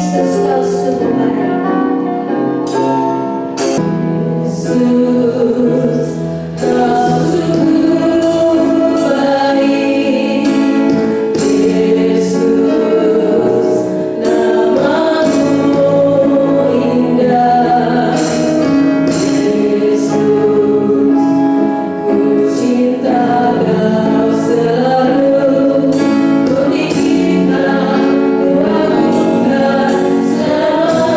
Yesus, kau sungguh baik. Yesus, kau sungguh baik. Yesus, namamu indah. Yesus, ku cinta kau selalu, ku ingin ku agungkan selama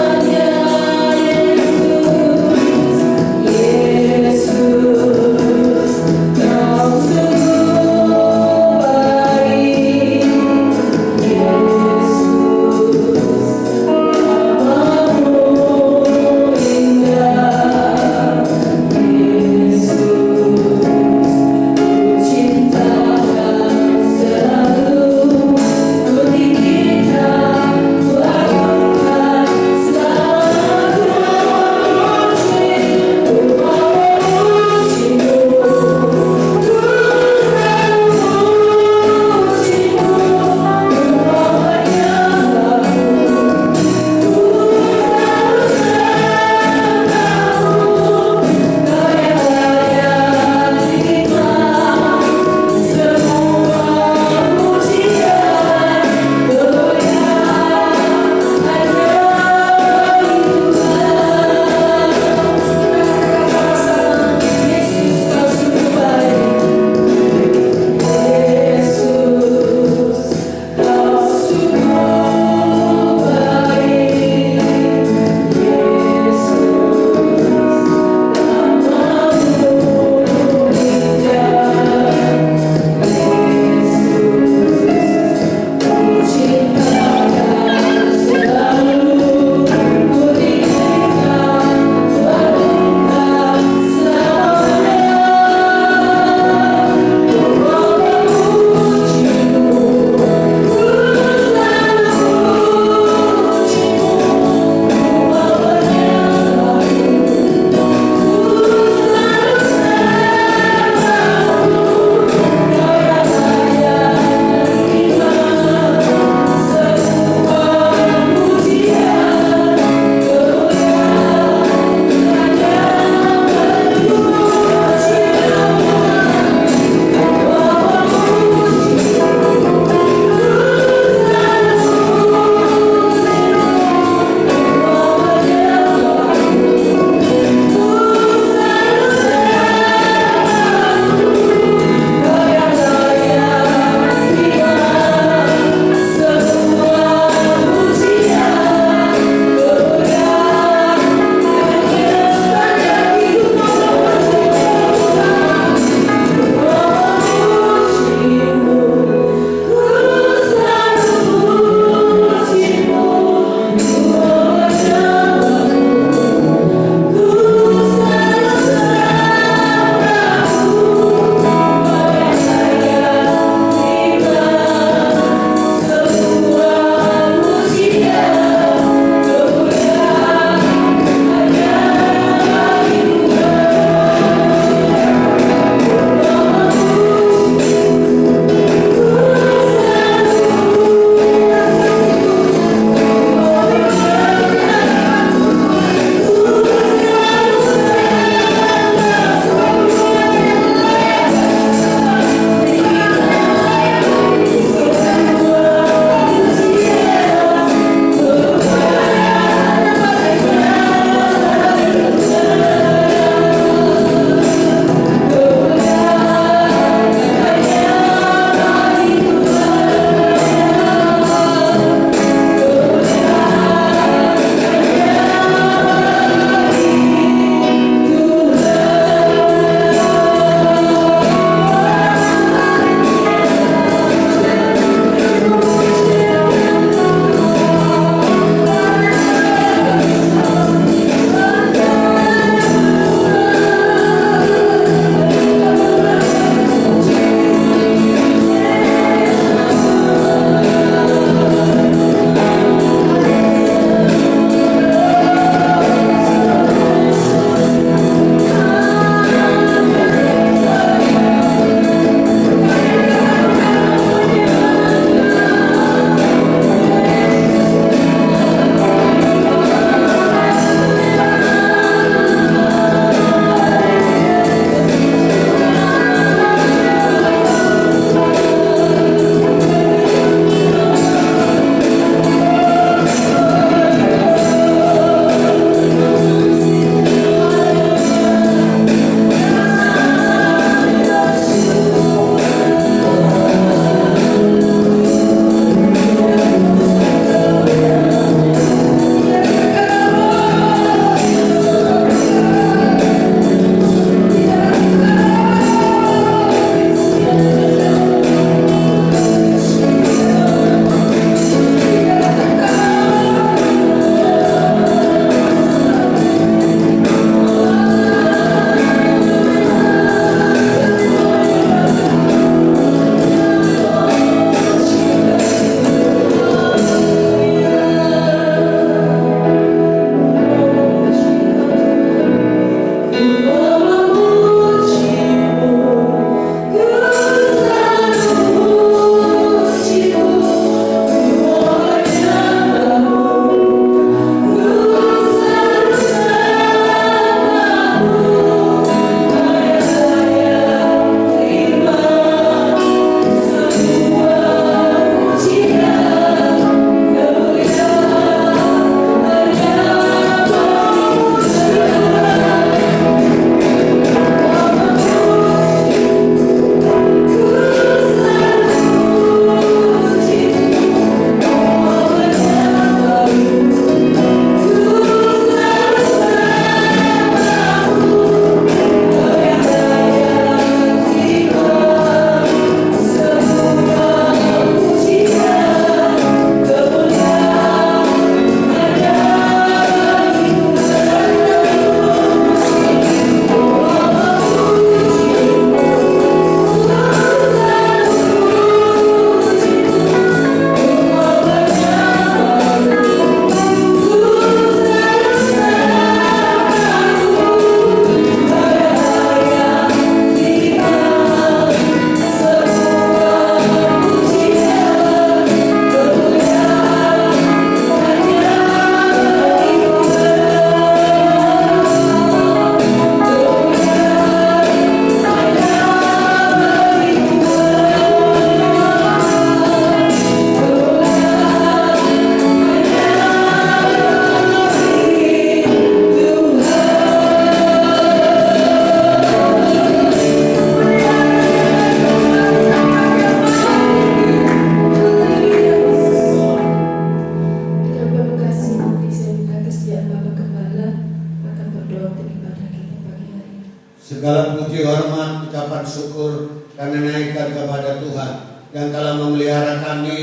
Segala puji hormat ucapan syukur karena naikkan kepada Tuhan yang telah memelihara kami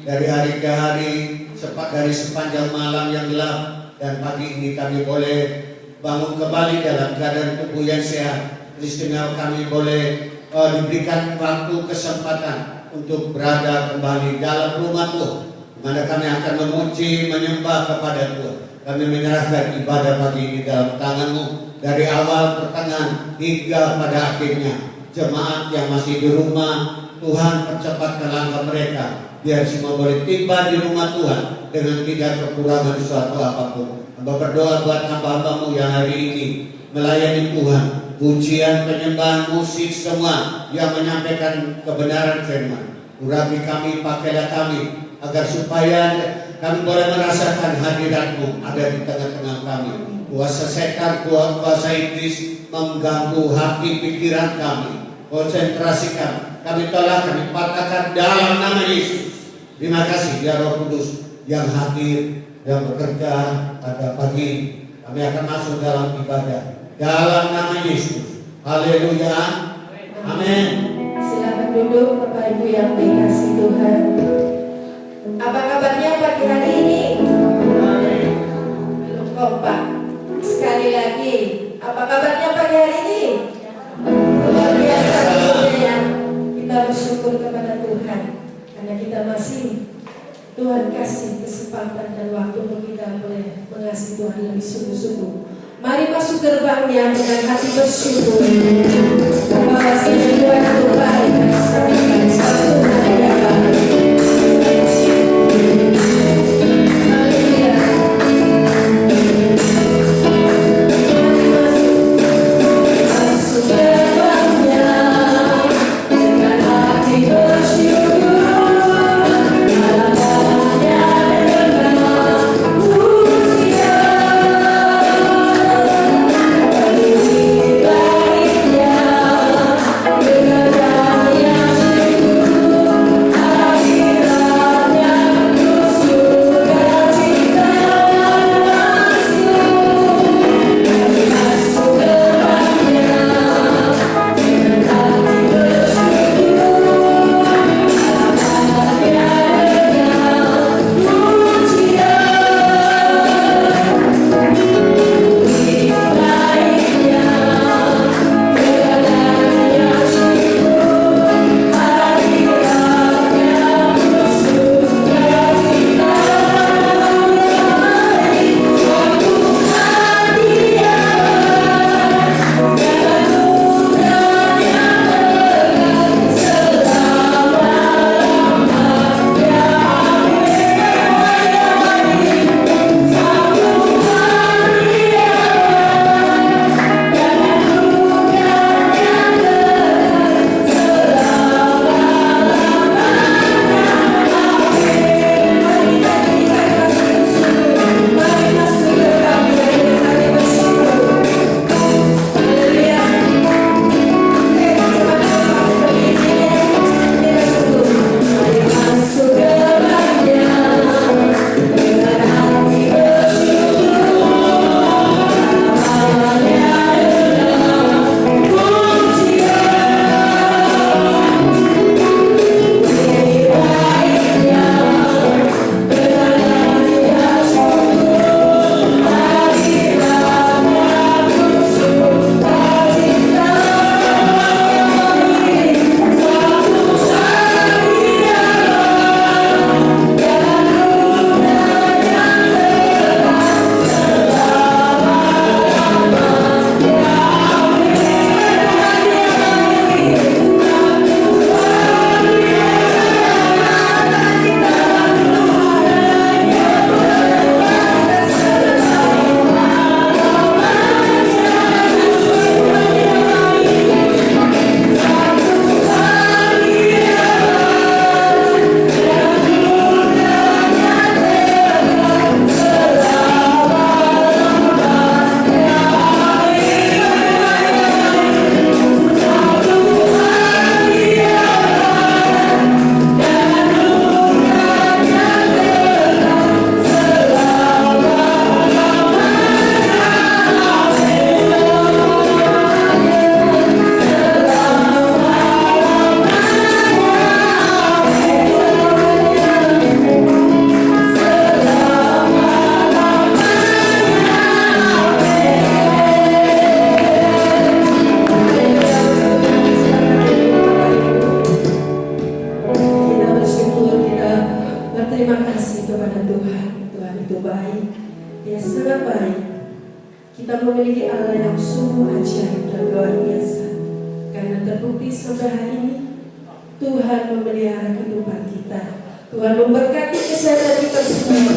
dari hari ke hari, dari sepanjang malam yang gelap, dan pagi ini kami boleh bangun kembali dalam keadaan tubuh yang sehat. Istimewa kami boleh diberikan waktu kesempatan untuk berada kembali dalam rumah Tuhan, di mana kami akan memuji, menyembah kepada Tuhan. Kami menyerahkan ibadah pagi ini dalam tangan-Mu, dari awal, pertengahan, hingga pada akhirnya. Jemaat yang masih di rumah, Tuhan percepatkan langkah mereka, biar semua boleh tiba di rumah Tuhan dengan tidak kekurangan suatu apapun. Hamba berdoa buat hamba-Hamba-Mu yang hari ini melayani Tuhan, pujian, penyembahan, musik, semua yang menyampaikan kebenaran firman. Urapi kami, pakailah kami, agar supaya kami boleh merasakan hadirat-Mu ada di tengah-tengah kami. Kuasa setan, kuasa iblis mengganggu hati pikiran kami, konsentrasi kami tolak, kami patahkan dalam nama Yesus. Terima kasih ya Roh Kudus yang hadir, yang bekerja pada pagi. Kami akan masuk dalam ibadah dalam nama Yesus. Haleluya. Amin. Silakan duduk Bapak Ibu yang dikasih Tuhan. Apa kabarnya pagi hari ini? Belum kompak. Sekali lagi, apa kabarnya pagi hari ini? Luar biasa ya. Kita bersyukur kepada Tuhan karena kita masih Tuhan kasih kesempatan dan waktu untuk kita boleh mengasihi Tuhan lebih sungguh-sungguh. Mari masuk gerbangnya dengan hati bersyukur. Bahwa Tuhan itu baik, sampaikan satu hari yang baik. Dengan baik. Dia sangat baik. Kita memiliki Allah yang sungguh ajaib dan luar biasa. Karena terbukti sampai hari ini Tuhan memelihara kehidupan kita. Tuhan memberkati kesehatan kita semua.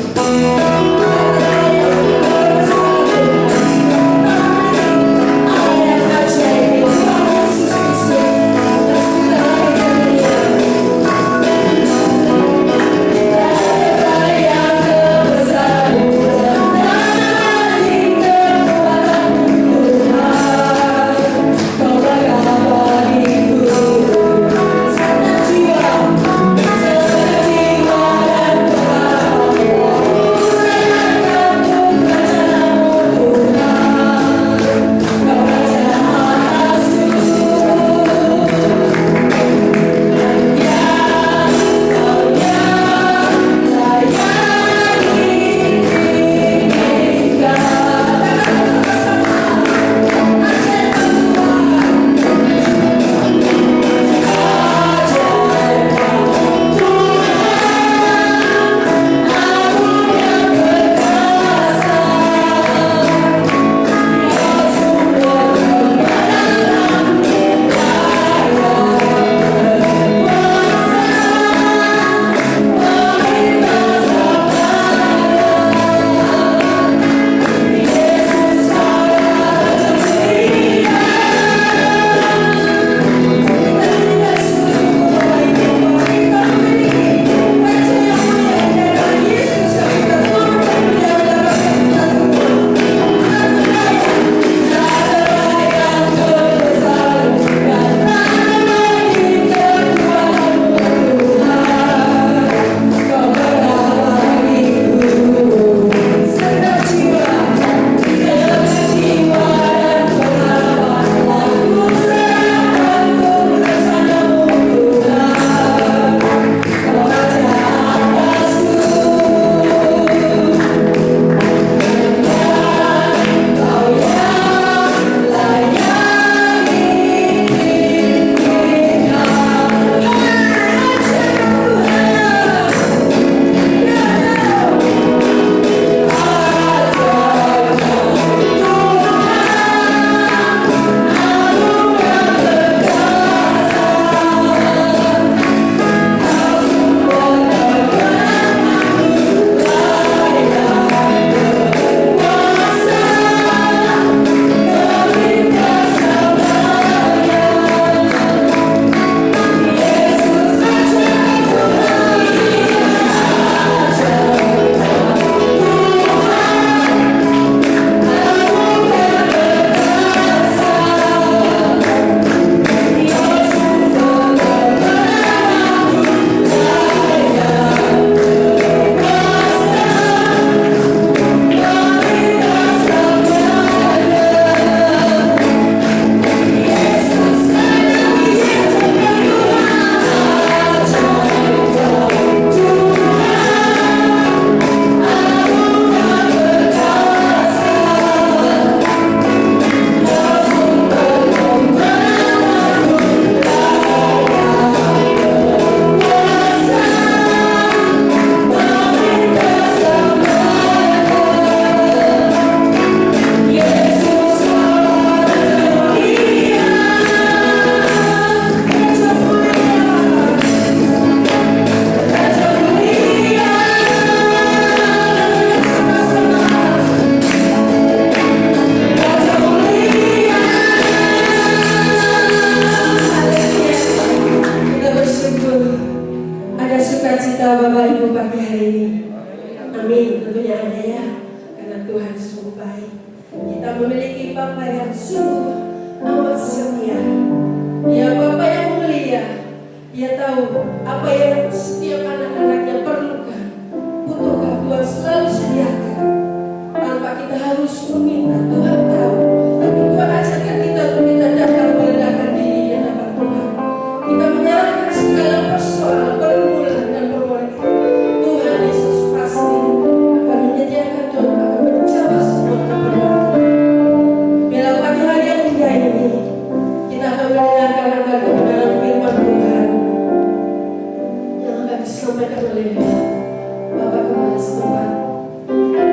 Disampaikan oleh Bapak Kepala Setempat.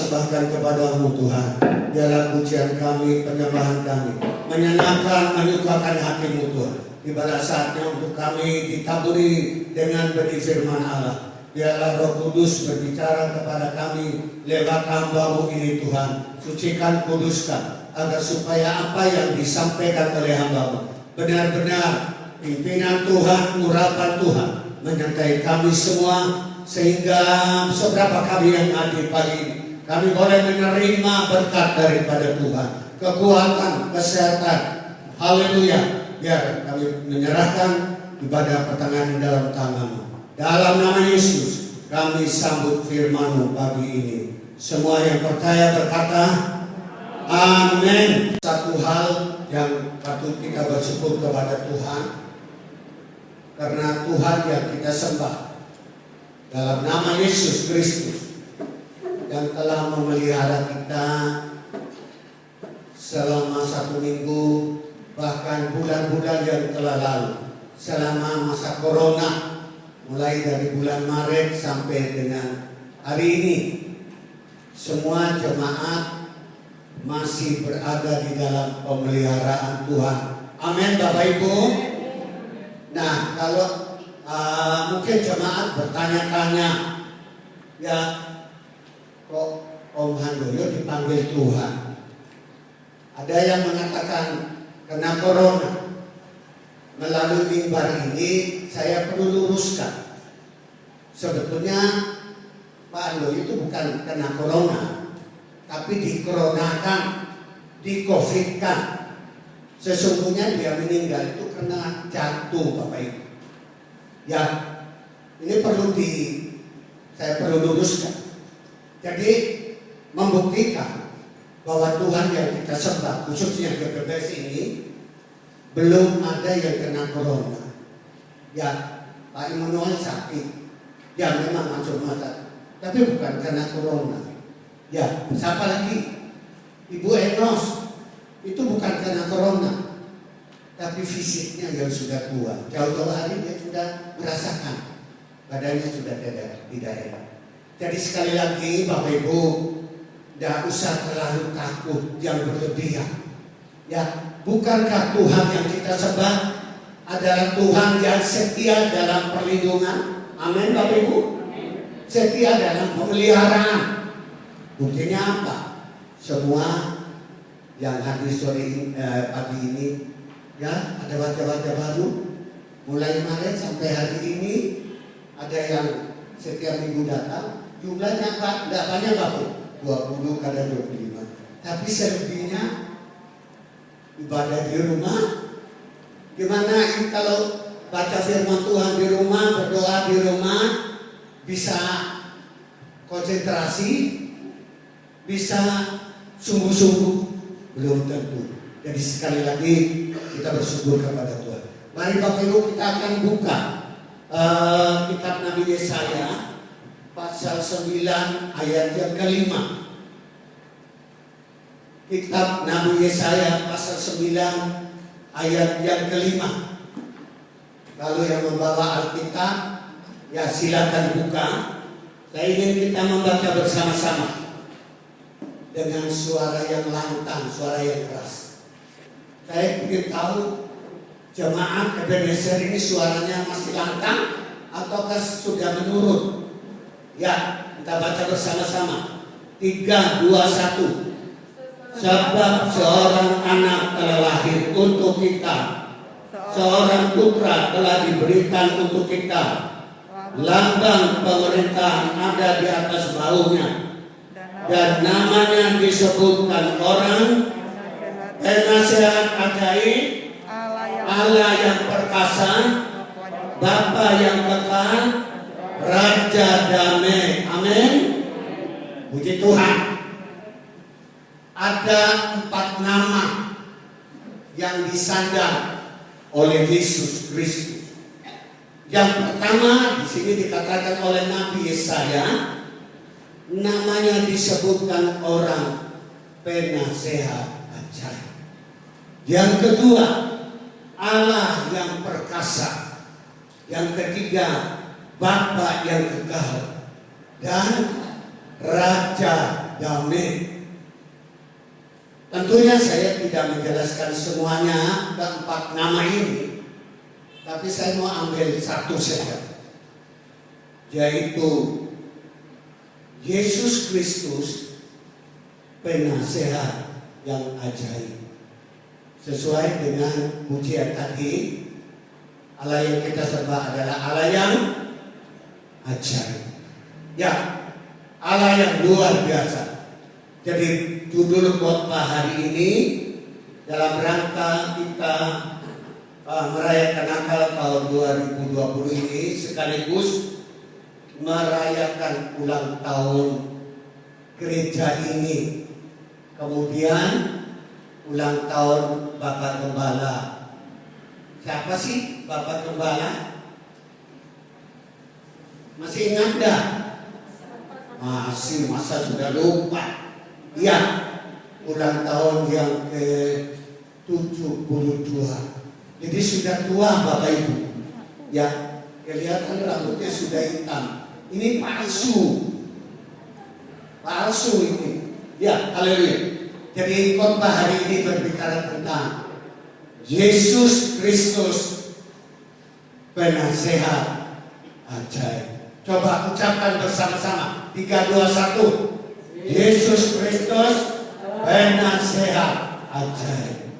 persembahkan kepadamu Tuhan. Biarlah pujian kami, penyembahan kami menyenangkan, menyukakan hatimu Tuhan. Ibadah saatnya untuk kami ditaburi dengan benih firman Allah. Biarlah Roh Kudus berbicara kepada kami lewat hamba-Mu ini Tuhan. Sucikan, kuduskan, agar supaya apa yang disampaikan oleh hamba-Mu benar-benar pimpinan Tuhan, urapan Tuhan menyertai kami semua, sehingga seberapa kami yang hadir pagi ini, kami boleh menerima berkat daripada Tuhan, kekuatan, kesehatan. Haleluya. Biar kami menyerahkan ibadah pertengahan dalam tangan-Mu. Dalam nama Yesus kami sambut firman-Mu pagi ini. Semua yang percaya berkata amin. Satu hal yang patut kita bersyukur kepada Tuhan, karena Tuhan yang kita sembah dalam nama Yesus Kristus yang telah memelihara kita selama 1 minggu, bahkan bulan-bulan yang telah lalu, selama masa corona, mulai dari bulan Maret sampai dengan hari ini. Semua jemaat masih berada di dalam pemeliharaan Tuhan. Amin Bapak Ibu. Nah, kalau mungkin jemaat bertanya-tanya, ya kok Om Handoyo dipanggil Tuhan? Ada yang mengatakan kena corona. Melalui mimbar ini saya perlu luruskan. Sebetulnya Pak Handoyo itu bukan kena corona, tapi dikoronakan, di-COVID-kan. Sesungguhnya dia meninggal itu karena jatuh Bapak Ibu. Ya, ini saya perlu luruskan. Jadi membuktikan bahwa Tuhan yang kita sembah, khususnya GBBS ini, belum ada yang kena corona. Ya, Pak Immanuel sakit, ya memang masuk masa, tapi bukan karena corona. Ya, siapa lagi? Ibu Enos, itu bukan karena corona, tapi fisiknya yang sudah tua. Jauh-jauh hari dia sudah merasakan, badannya sudah tidak enak. Jadi sekali lagi Bapak Ibu, tidak usah terlalu takut yang berlebihan. Ya, bukankah Tuhan yang kita sembah adalah Tuhan yang setia dalam perlindungan? Amin Bapak Ibu. Setia dalam pemeliharaan. Buktinya apa? Semua yang hadir pagi ini, ya, ada wajah-wajah baru. Mulai Maret sampai hari ini, ada yang setiap minggu datang. Jumlahnya tidak banyak Bapak, 20 kadang 25. Tapi selebihnya ibadah di rumah. Gimana kalau baca firman Tuhan di rumah, berdoa di rumah, bisa konsentrasi, bisa sungguh-sungguh? Belum tentu. Jadi sekali lagi kita bersyukur kepada Tuhan. Mari Bapak Ibu, kita akan buka kitab Nabi Yesaya pasal 9 ayat yang ke-5. Kitab Nabi Yesaya pasal 9 ayat yang ke-5. Kalau yang membawa Alkitab, ya silakan buka. Saya ingin kita membaca bersama-sama dengan suara yang lantang, suara yang keras. Saya ingin tahu jemaat Ebenezer ini suaranya masih lantang ataukah sudah menurun? Ya, kita baca bersama-sama. 3, 2, 1. Sebab seorang anak telah lahir untuk kita, seorang putra telah diberikan untuk kita. Lambang pemerintahan ada di atas bahunya, dan namanya disebutkan orang Penasehat Ajaib, Allah yang perkasa, Bapa yang kekal, Raja Damai. Amin. Puji Tuhan. Ada 4 nama yang disandang oleh Yesus Kristus. Yang pertama di sini dikatakan oleh Nabi Yesaya, namanya disebutkan orang Penasehat Ajaib. Yang kedua, Allah yang perkasa. Yang ketiga, Bapa yang kekal, dan Raja damai. Tentunya saya tidak menjelaskan semuanya keempat nama ini, tapi saya mau ambil satu saja, yaitu Yesus Kristus, penasehat yang ajaib. Sesuai dengan pujian tadi, Allah yang kita sembah adalah Allah yang ajaib. Ya, Allah yang luar biasa. Jadi judul khotbah hari ini dalam rangka kita merayakan Natal tahun 2020 ini, sekaligus merayakan ulang tahun gereja ini, kemudian ulang tahun Bapak Gembala. Siapa sih Bapak Gembala? Masih ingat dah? Masih, masa sudah lupa? Ya, ulang tahun yang ke-72. Jadi sudah tua Bapak Ibu. Ya, kelihatan rambutnya sudah hitam. Ini palsu. Palsu ini. Ya, haleluya. Jadi khotbah hari ini berbicara tentang Yesus Kristus, penasehat ajaib. Coba ucapkan bersama-sama. 3, 2, 1. Yesus Kristus, penasehat ajaib.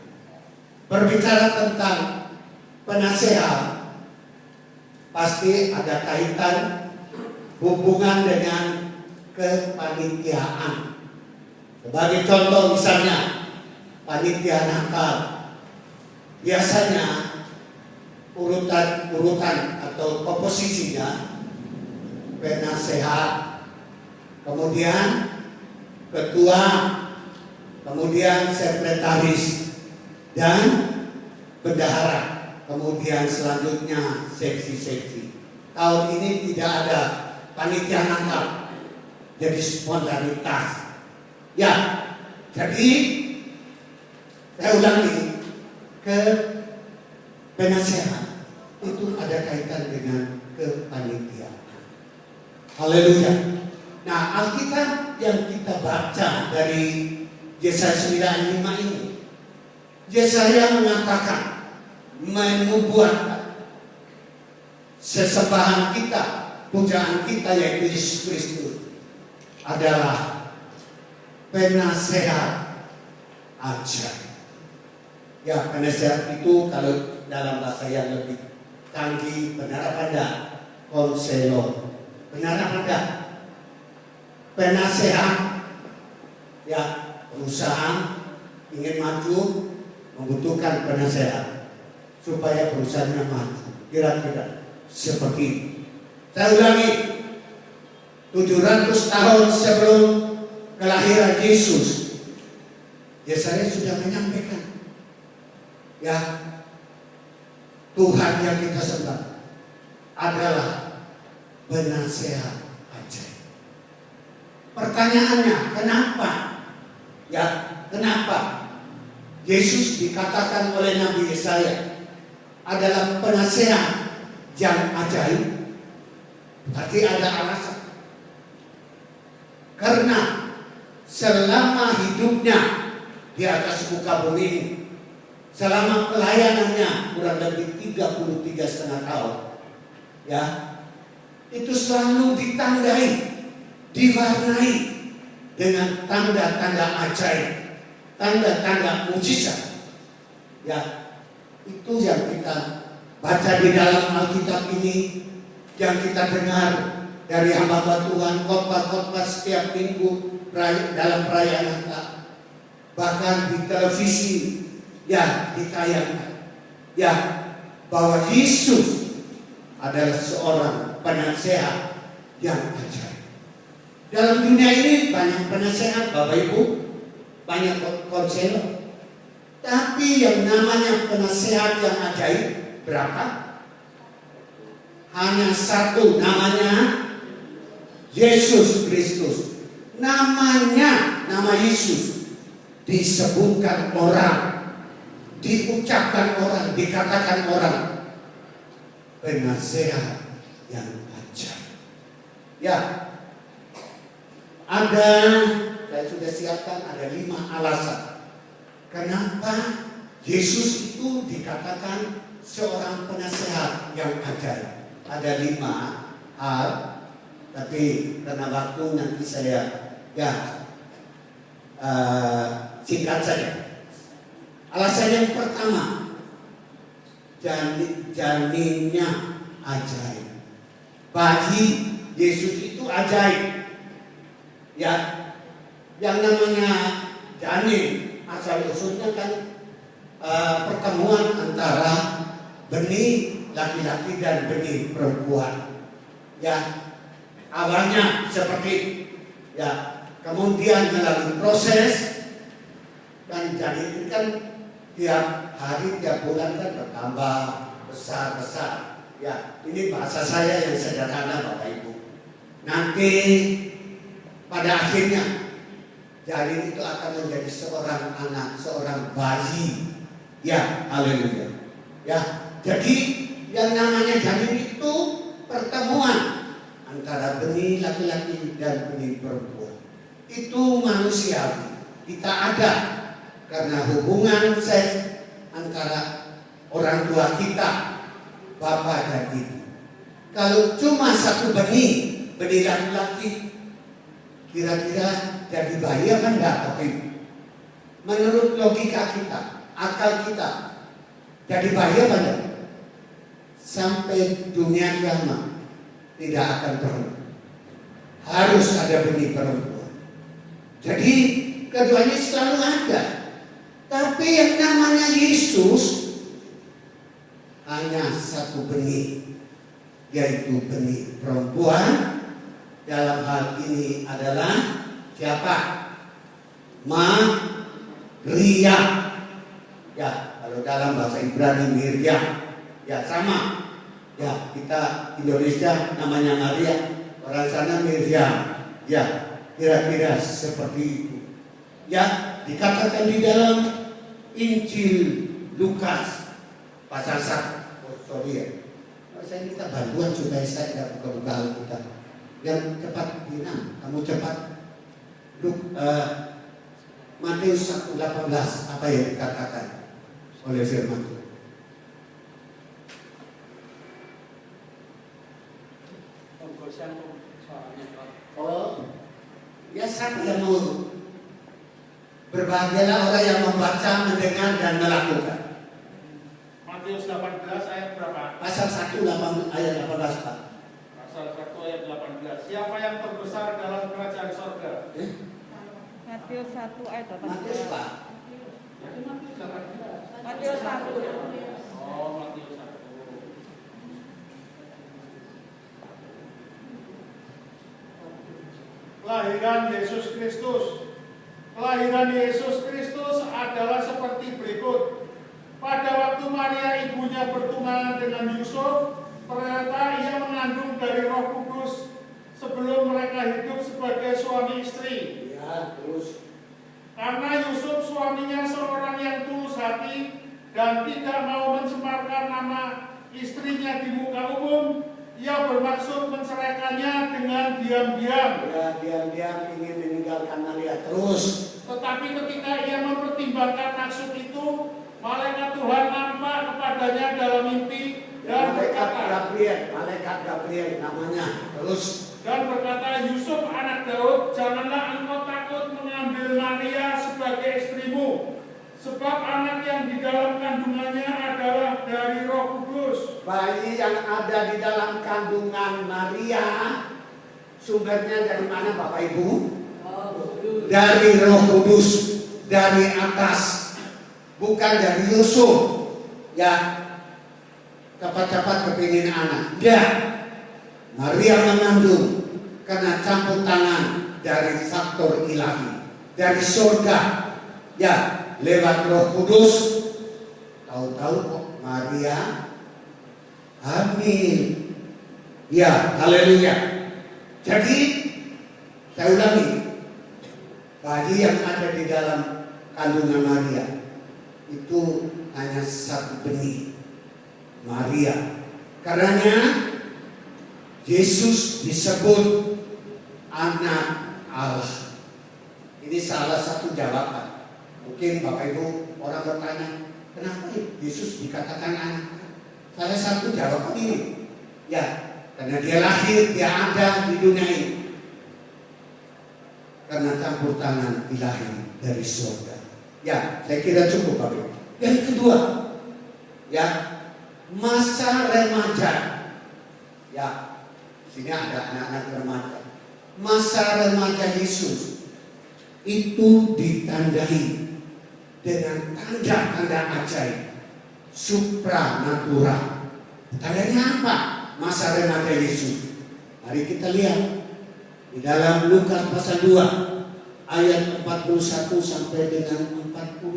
Berbicara tentang penasehat, pasti ada kaitan hubungan dengan kepanitiaan. Sebagai contoh misalnya panitia Natal, biasanya urutan atau komposisinya penasehat, kemudian ketua, kemudian sekretaris, dan bendahara, kemudian selanjutnya seksi-seksi. Tahun ini tidak ada panitia Natal, jadi spontanitas. Ya, jadi saya ulangi, ke penasehat itu ada kaitan dengan kepanitiaan. Haleluya. Nah, Alkitab yang kita baca dari Yesaya 95 ini, Yesaya mengatakan menubuatkan sesembahan kita, pujaan kita yaitu Yesus Kristus adalah penasehat ajaib. Ya, penasehat itu kalau dalam bahasa yang lebih canggih, benar apa enggak? Konselor. Benar apa enggak? Penasehat. Ya, perusahaan ingin maju membutuhkan penasehat supaya perusahaannya maju. Kira-kira seperti itu. Saya ulangi, 700 tahun sebelum kelahiran Yesus, Yesaya sudah menyampaikan, ya, Tuhan yang kita sembah adalah penasehat ajaib. Pertanyaannya, kenapa? Ya, kenapa Yesus dikatakan oleh Nabi Yesaya adalah penasehat yang ajaib? Berarti ada alasan. Karena selama hidupnya di atas muka bumi, selama pelayanannya kurang lebih 33,5 tahun, ya, itu selalu ditandai, diwarnai dengan tanda-tanda ajaib, tanda-tanda mujizat. Ya, itu yang kita baca di dalam Alkitab ini, yang kita dengar dari hamba Tuhan, khotbah-khotbah setiap minggu dalam perayaan Natal, bahkan di televisi, ya, ditayangkan, ya, bahwa Yesus adalah seorang penasehat yang ajaib. Dalam dunia ini banyak penasehat, Bapak Ibu, banyak konselor, tapi yang namanya penasehat yang ajaib berapa? Hanya satu, namanya Yesus Kristus. Namanya, nama Yesus disebutkan orang, diucapkan orang, dikatakan orang, penasehat yang ajaib. Ya, ada saya sudah siapkan ada 5 alasan. Kenapa Yesus itu dikatakan seorang penasehat yang ajaib. Ada 5 hal, tapi karena waktu nanti saya singkat saja. Alasan yang pertama, janinnya ajaib. Bagi Yesus itu ajaib. Ya, yang namanya janin asal usulnya kan pertemuan antara benih laki-laki dan benih perempuan. Ya, awalnya seperti kemudian melalui proses dan janin ini kan tiap hari, tiap bulan kan bertambah besar. Ya, ini bahasa saya yang sederhana Bapak Ibu. Nanti pada akhirnya janin itu akan menjadi seorang anak, seorang bayi. Ya, haleluya. Ya, jadi yang namanya janin itu pertemuan antara benih laki-laki dan benih perempuan. Itu manusiawi. Kita ada karena hubungan seks antara orang tua kita, bapak dan ibu. Kalau cuma satu benih laki-laki, kira-kira jadi bayi apa enggak? Tapi menurut logika kita, akal kita, jadi bayi apa enggak? Sampai dunia kiamat tidak akan pernah. Harus ada benih perempuan. Jadi keduanya selalu ada. Tapi yang namanya Yesus hanya satu benih, yaitu benih perempuan. Dalam hal ini adalah siapa? Maria. Ya, kalau dalam bahasa Ibrani Miriam. Ya, sama. Ya, kita Indonesia namanya Maria, orang sana Miriam. Ya, kira-kira seperti itu. Ya, dikatakan di dalam Injil Lukas pasal 1. Saya minta bantuan supaya saya tidak buka-buka Alkitab. Yang cepat bilang, kamu cepat. Matius 1:18 apa yang dikatakan oleh firman Tuhan? Oh, ya siapa yang mau? Berbahagialah orang yang membaca, mendengar dan melakukan. Matius 18 ayat berapa? Pasal 1 ayat 18 Pak. Pasal 1 ayat 18. Siapa yang terbesar dalam kerajaan sorga? Matius 1 ayat 18. Matius Pak. Jadi Matius 18. Matius 1. Oh, Matius 1. Kelahiran Yesus Kristus. Kelahiran Yesus Kristus adalah seperti berikut. Pada waktu Maria ibunya bertunangan dengan Yusuf, ternyata ia mengandung dari Roh Kudus sebelum mereka hidup sebagai suami istri. Ya, terus. Karena Yusuf suaminya seorang yang tulus hati dan tidak mau mencemarkan nama istrinya di muka umum, ia bermaksud menceraikannya dengan diam-diam. Ya, diam-diam ingin meninggalkan Maria terus. Tetapi ketika ia mempertimbangkan maksud itu, malaikat Tuhan nampak kepadanya dalam mimpi dan Malaikat Gabriel namanya. Terus. Dan berkata, Yusuf anak Daud, janganlah engkau takut mengambil Maria sebagai istrimu, sebab anak yang di dalam kandungannya adalah dari Roh Kudus. Bayi yang ada di dalam kandungan Maria, sumbernya dari mana Bapak Ibu? Dari Roh Kudus, dari atas, bukan dari Yusuf. Ya, cepat-cepat kepingin anak. Ya, Maria mengandung karena campur tangan dari faktor ilahi, dari surga. Ya, lewat Roh Kudus. Tahu-tahu kok Maria hamil. Ya, haleluya. Jadi saya ulangi, bayi yang ada di dalam kandungan Maria itu hanya satu benih, Maria. Karenanya Yesus disebut anak Allah. Ini salah satu jawaban. Mungkin Bapak Ibu orang bertanya, kenapa Yesus dikatakan anak? Salah satu jawaban ini, ya, karena dia lahir, dia ada di dunia ini. Karena campur tangan ilahi dari surga. Ya, saya kira cukup Bapak Ibu. Yang kedua, ya, masa remaja. Ya, sini ada anak-anak remaja. Masa remaja Yesus itu ditandai dengan tanda-tanda ajaib supranatural. Tandanya apa? Masa remaja Yesus. Mari kita lihat di dalam Lukas pasal 2 ayat 41 sampai dengan 49.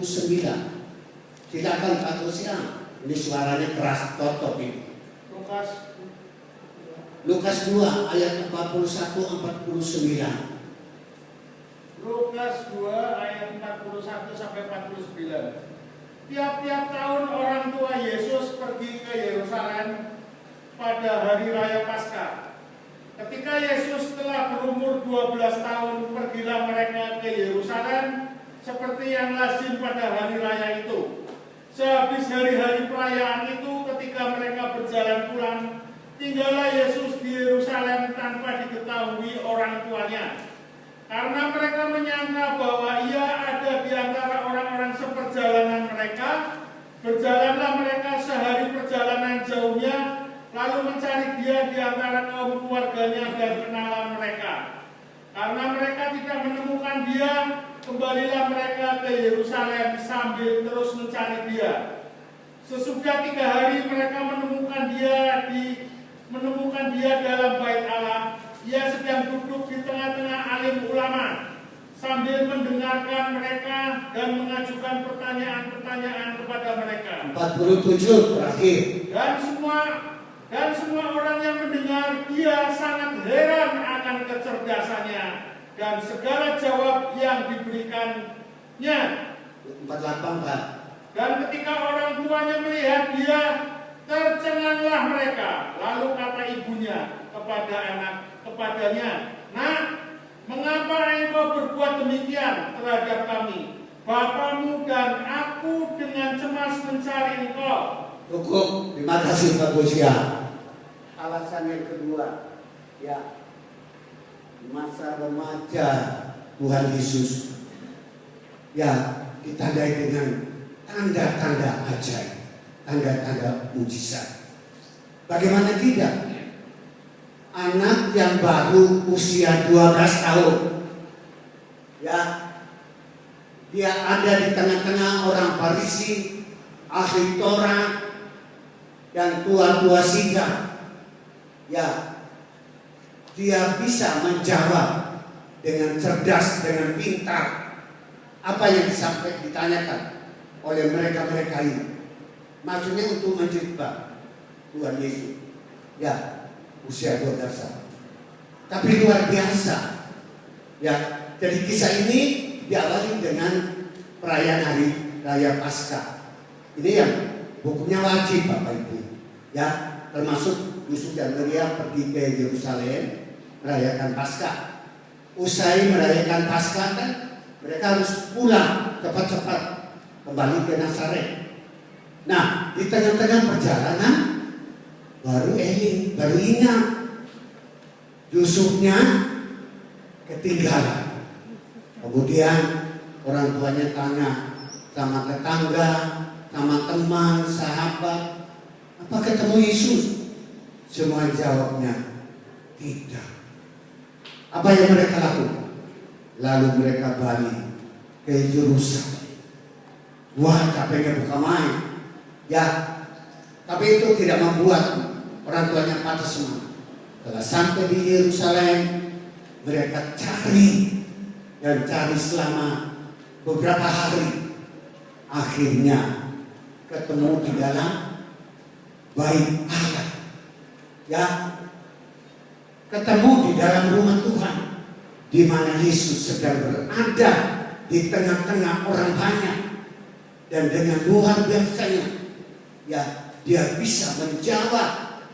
Silakan Pak Tusian. Ini suaranya keras totok ini. Lukas 2 ayat 41 49. Lukas 2 ayat 41 sampai 49. Tiap-tiap tahun orang tua Yesus pergi ke Yerusalem pada hari raya Paskah. Ketika Yesus telah berumur 12 tahun, pergilah mereka ke Yerusalem seperti yang lazim pada hari raya itu. Sehabis hari-hari perayaan itu, ketika mereka berjalan pulang, tinggallah Yesus di Yerusalem tanpa diketahui orang tuanya. Karena mereka menyangka bahwa ia ada di antara orang-orang seperjalanan mereka, berjalanlah mereka sehari perjalanan jauhnya, lalu mencari dia di antara kaum keluarganya dan kenalan mereka. Karena mereka tidak menemukan dia, kembalilah mereka ke Yerusalem sambil terus mencari dia. Sesudah 3 hari mereka menemukan dia dalam bait Allah. Ia sedang duduk di tengah-tengah alim ulama sambil mendengarkan mereka dan mengajukan pertanyaan-pertanyaan kepada mereka. 47 terakhir. Dan semua orang yang mendengar dia sangat heran akan kecerdasannya dan segala jawab yang diberikannya. 48 Pak. Dan ketika orang tuanya melihat dia, tercenganglah mereka. Lalu kata ibunya kepadanya, "Nak, mengapa engkau berbuat demikian terhadap kami? Bapamu dan aku dengan cemas mencari engkau." Cukup, terima kasih Pak Bosia. Alasan yang kedua, ya, masa remaja Tuhan Yesus, ya, ditandai dengan tanda-tanda ajaib, tanda-tanda mujizat. Bagaimana tidak? Anak yang baru usia 12 tahun, ya, dia ada di tengah-tengah orang Farisi, ahli Taurat, dan tua-tua sidang, ya, dia bisa menjawab dengan cerdas, dengan pintar apa yang ditanyakan oleh mereka-mereka ini. Maksudnya untuk menjebak Tuhan Yesus, ya, usia 12 tahun. Tapi luar biasa, ya. Jadi kisah ini diawali dengan perayaan hari raya Paskah. Ini yang hukumnya wajib Bapak Ibu, ya, termasuk Yusuf dan Maria pergi ke Yerusalem merayakan Paskah. Usai merayakan Paskah kan mereka harus pulang cepat-cepat kembali ke Nazaret. Nah, di tengah-tengah perjalanan baru ingat Yusufnya ketinggalan. Kemudian orang tuanya tanya sama tetangga, sama teman, sahabat, "Apa ketemu Yesus?" Semua jawabnya tidak. Apa yang mereka lakukan? Lalu mereka balik ke Yerusalem. Wah, capeknya bukan main, ya. Tapi itu tidak membuat orang tuanya patah semangat. Setelah sampai di Yerusalem, mereka cari selama beberapa hari. Akhirnya ketemu di dalam bait Allah, ya, ketemu di dalam rumah Tuhan, di mana Yesus sedang berada di tengah-tengah orang banyak, dan dengan luar biasanya, ya, dia bisa menjawab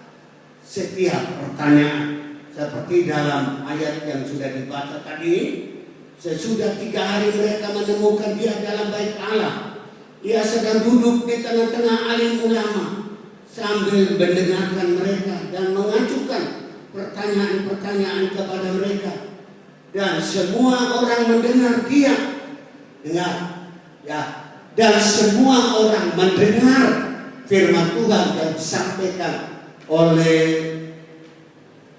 setiap pertanyaan seperti dalam ayat yang sudah dibaca tadi. Sesudah 3 hari mereka menemukan dia dalam bait Allah. Ia sedang duduk di tengah-tengah alim ulama sambil mendengarkan mereka dan mengajukan pertanyaan-pertanyaan kepada mereka. Dan semua orang mendengar dia. Dengar, ya. Dan semua orang mendengar firman Tuhan yang disampaikan oleh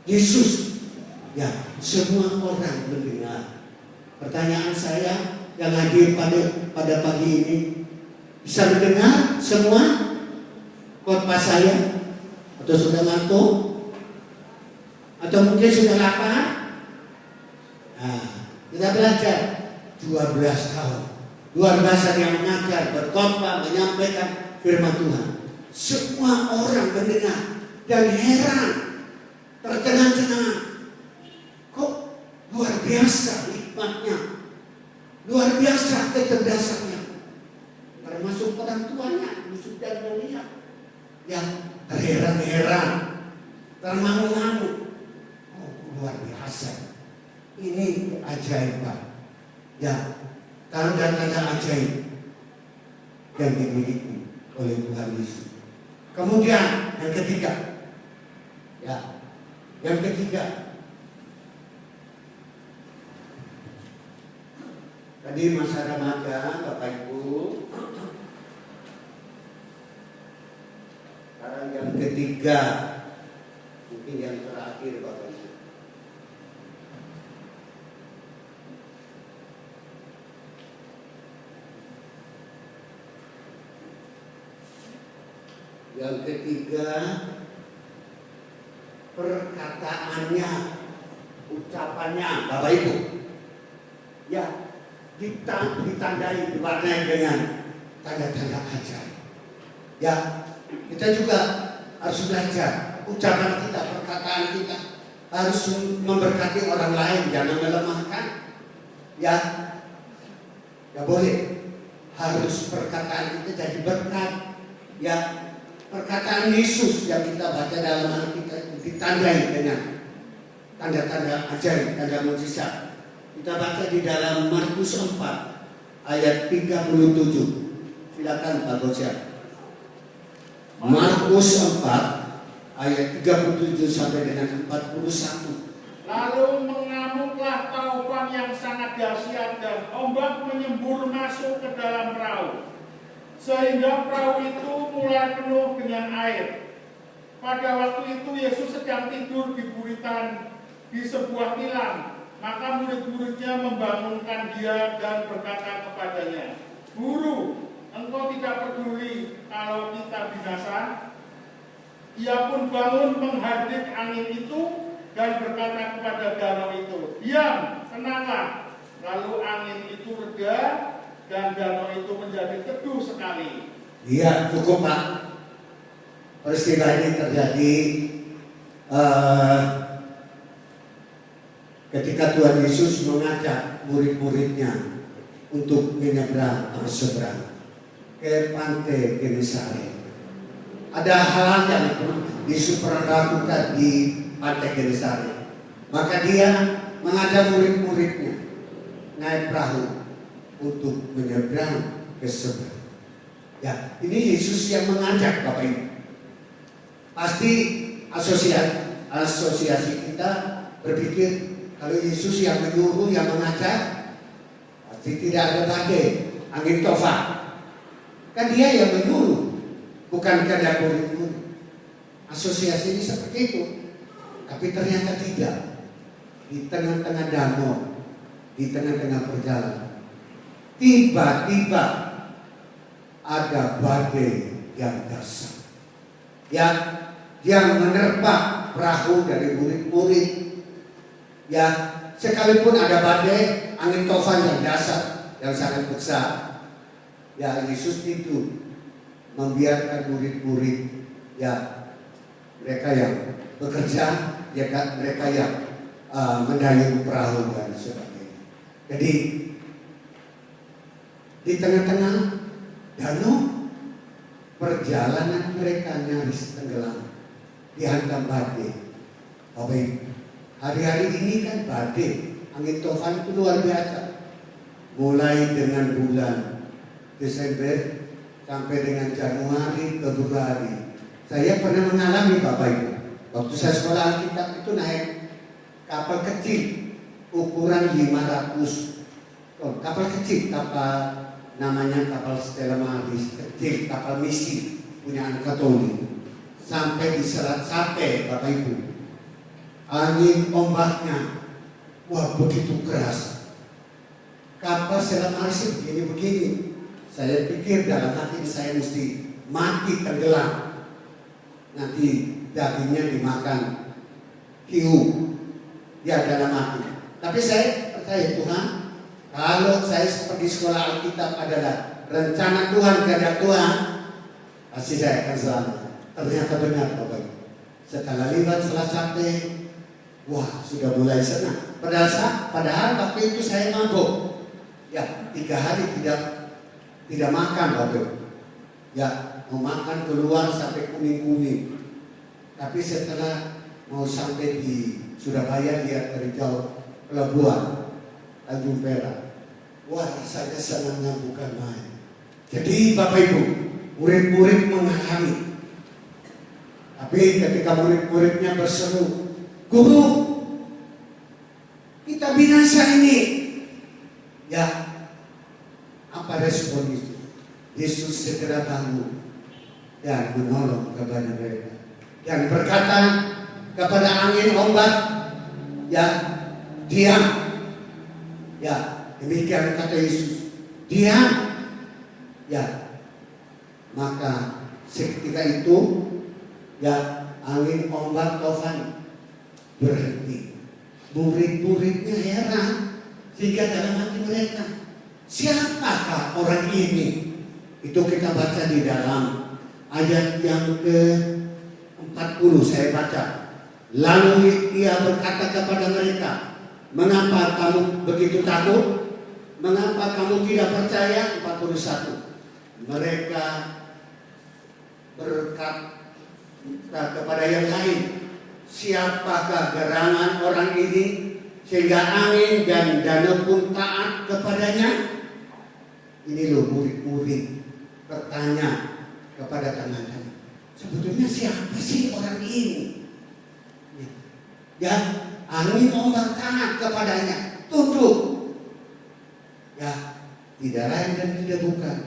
Yesus. Ya, semua orang mendengar. Pertanyaan saya yang hadir pada pagi ini, bisa mendengar semua khotbah saya? Atau sudah ngantuk? Atau mungkin sudah lapar? Nah, kita belajar 12 tahun luar biasa yang mengajar, berkhotbah, menyampaikan firman Tuhan. Semua orang mendengar dan heran, tercengang-cengang. Kok luar biasa hikmatnya, luar biasa kecerdasannya. Termasuk orang tuanya, Yusuf dan Maria, yang terheran-heran, termangu-mangu. Oh, luar biasa. Ini keajaiban. Ya, tanda-tanda ajaib yang dimiliki oleh Tuhan Yesus. Kemudian yang ketiga, ya, yang ketiga, tadi masa remaja, Bapak Ibu. Sekarang yang ketiga, mungkin yang terakhir, Bapak Ibu. Yang ketiga, perkataannya, ucapannya, Bapak Ibu. Ya, ditandai, diwarnai dengan tanda-tanda ajaib. Ya, kita juga harus belajar ucapan kita, perkataan kita harus memberkati orang lain, jangan melemahkan. Ya, ya boleh. Harus perkataan kita jadi berkat. Ya, perkataan Yesus yang kita baca dalam Alkitab ditandai dengan tanda-tanda ajaib, tanda mukjizat. Kita baca di dalam Markus 4 ayat 37. Silakan Pak Gosya. Markus 4 ayat 37 sampai dengan 41. Lalu mengamuklah taufan yang sangat dahsyat dan ombak menyembur masuk ke dalam perahu, sehingga perahu itu mulai penuh dengan air. Pada waktu itu Yesus sedang tidur di buritan di sebuah tilam. Maka murid-muridnya membangunkan dia dan berkata kepadanya, "Guru, engkau tidak peduli kalau kita binasa?" Ia pun bangun menghardik angin itu dan berkata kepada danau itu, "Diam, tenanglah." Lalu angin itu reda dan danau itu menjadi teduh sekali. Iya, cukup Pak. Peristiwa ini terjadi ketika Tuhan Yesus mengajak murid-muridnya untuk menyeberang atau seberang ke pantai Genesaret. Ada hal yang Yesus pernah lakukan di pantai Genesaret. Maka dia mengajak murid-muridnya naik perahu untuk menyeberang ke seberang. Ya, ini Yesus yang mengajak Bapak Ibu. Pasti asosiasi kita berpikir kalau Yesus yang menyuruh, yang mengajak, pasti tidak ada badai, angin tofan. Kan dia yang menyuruh, bukan kehendak murid-murid. Asosiasi ini seperti itu. Tapi ternyata tidak. Di tengah-tengah danau, di tengah-tengah perjalanan, tiba-tiba ada badai yang dahsyat, yang menerpa perahu dari murid-murid. Ya, sekalipun ada badai, angin tofan yang dahsyat, yang sangat besar, ya Yesus itu membiarkan murid-murid, ya mereka yang bekerja, ya kan, mereka yang mendayung perahu dan sebagainya. Jadi di tengah-tengah danau, perjalanan mereka nyaris tenggelam, dihantam badai. Bapak Ibu, hari-hari ini kan badai, angin tofan itu luar biasa. mulai dengan bulan Desember sampai dengan Januari, Februari. Saya pernah mengalami Bapak Ibu, waktu saya sekolah Alkitab itu naik kapal kecil ukuran 500 ton. Kapal kecil, namanya kapal Stella Maris, kecil, kapal misi punya anak Katolik. Sampai di Selat Sate Bapak Ibu, angin ombaknya wah begitu keras. Kapal Stella Maris begini-begini. Saya pikir dalam hati saya mesti mati tenggelam, nanti dagingnya dimakan hiu, ya dalam hati. Tapi saya percaya Tuhan, kalau saya seperti sekolah Alkitab adalah rencana Tuhan, kehendak Tuhan, pasti saya akan selamat. Ternyata benar Bapak. Setelah lewat Selat Sate, wah sudah mulai senang. Padahal waktu itu saya mabuk. Ya 3 hari tidak makan Bapak. Ya mau makan keluar sampai kuning-kuning. Tapi setelah mau sampai di Surabaya lihat dari jauh pelabuhan Tanjung Perak, wah rasanya senangnya bukan main. Jadi Bapak Ibu, murid-murid mengalami. Tapi ketika murid-muridnya berseru, "Guru, kita binasa ini." Ya, apa respon itu? Yesus segera bangun dan menolong kepada mereka dan berkata kepada angin ombak, "Ya, diam." Ya, demikian kata Yesus, "Diam." Ya, maka seketika itu ya angin ombak tofan berhenti. Murid-muridnya heran sehingga dalam hati mereka, siapakah orang ini? Itu kita baca di dalam ayat yang ke-40 saya baca. Lalu ia berkata kepada mereka, "Mengapa kamu begitu takut? Mengapa kamu tidak percaya?" 41. Mereka berkata kepada yang lain, "Siapakah gerangan orang ini sehingga angin dan danau pun taat kepadanya?" Ini loh murid-murid bertanya kepada teman-teman, sebetulnya siapa sih orang ini? Ya, angin ombak taat kepadanya, tunduk. Ya, tidak lain dan tidak bukan,